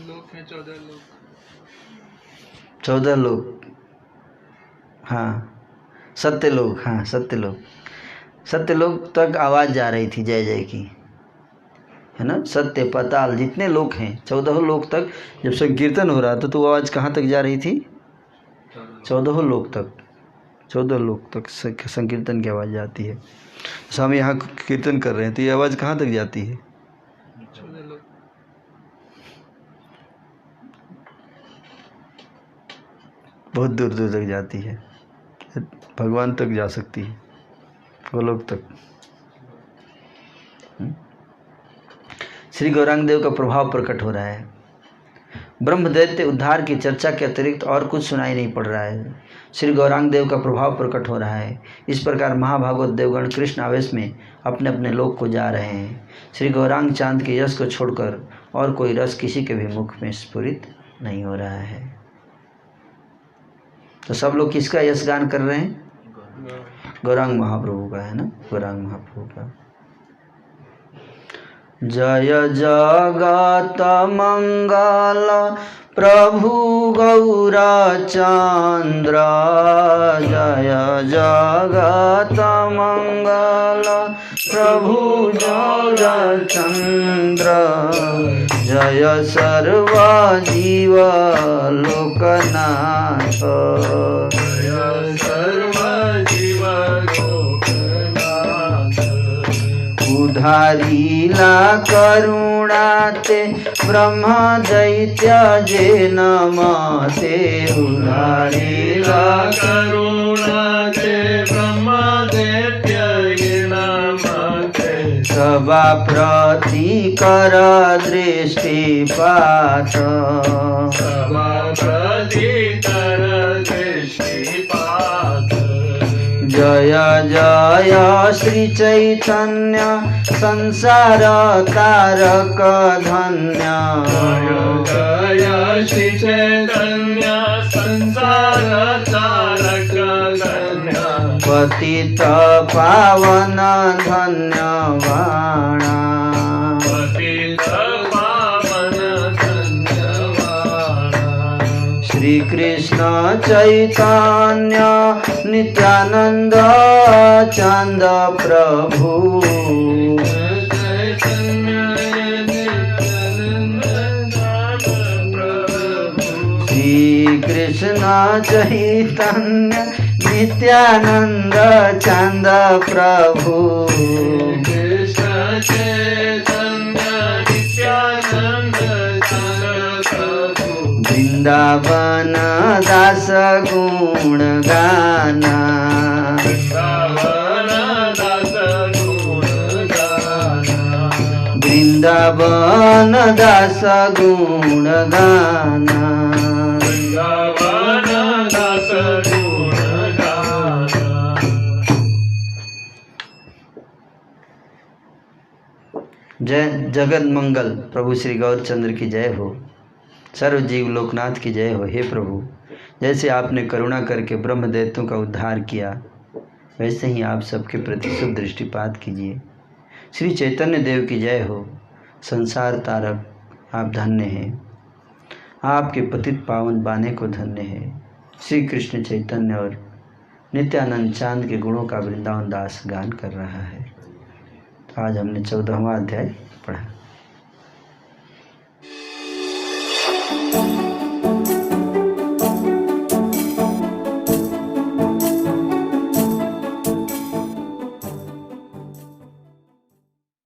लोग हैं 14 लोग। 14 लोग, हाँ, सत्य लोग, हाँ सत्य लोग। सत्य लोग तक आवाज़ जा रही थी जय जय की, है ना। सत्य पाताल जितने लोग हैं 14 लोग तक जब संकीर्तन हो रहा था तो आवाज़ कहाँ तक जा रही थी? 14 लोग तक, 14 लोग तक संकीर्तन की आवाज़ जाती है। तो हम यहाँ कीर्तन कर रहे हैं तो ये आवाज़ कहाँ तक जाती है? 14 लोग। बहुत दूर दूर तक जाती है, भगवान तक जा सकती है, वो लोग तक। श्री गौरांग देव का प्रभाव प्रकट हो रहा है। ब्रह्म दैत्य उद्धार की चर्चा के अतिरिक्त और कुछ सुनाई नहीं पड़ रहा है। श्री गौरांग देव का प्रभाव प्रकट हो रहा है। इस प्रकार महाभागवत देवगण कृष्ण आवेश में अपने अपने लोक को जा रहे हैं। श्री गौरांग चांद के यश को छोड़कर और कोई रस किसी के भी मुख में स्फुरित नहीं हो रहा है। तो सब लोग किसका यश गान कर रहे हैं? गौरांग महाप्रभु का, है ना, गौरांग महाप्रभु का। जय जगत मंगल प्रभु गौरचंद्र, जय जगत मंगल प्रभु गौरचंद्र, जय सर्व जीव लोकनाथ, जय सर्व जीव लोकनाथ, उधारीला करुणाते ब्रह्म दैत्य जे नमते, उधारीला करुणाते ब्रह्म दैत्य जे नमते, सभा प्रतिकर दृष्टिपात, सभा प्रतिकर दृष्टिपात, जय जय श्री चैतन्य संसार तारक धन्य, जय जय श्री चैतन्य संसार तारक धन्य, पतित पावन धन्यवाणा, पतित पावन धन्यवाणा, श्री कृष्ण चैतन्य नित्यानंद चंद प्रभु, श्री कृष्ण चैतन्य नित्यानंद चंद प्रभु, कृष्ण चैतन्य नित्यानंद चंद प्रभु, वृंदावन दास गुण गाना, वृंदावन वृंदावन दास गुण गाना, वृंदावन दास गुण गाना। जय जगत मंगल प्रभु श्री गौरचंद्र की जय हो। सर्व जीव लोकनाथ की जय हो। हे प्रभु, जैसे आपने करुणा करके ब्रह्म दैत्यों का उद्धार किया, वैसे ही आप सबके प्रति शुभ दृष्टिपात कीजिए। श्री चैतन्य देव की जय हो। संसार तारक आप धन्य हैं, आपके पतित पावन बाने को धन्य है। श्री कृष्ण चैतन्य और नित्यानंद चांद के गुणों का वृंदावन दास गान कर रहा है। आज हमने 14वां अध्याय पढ़ा।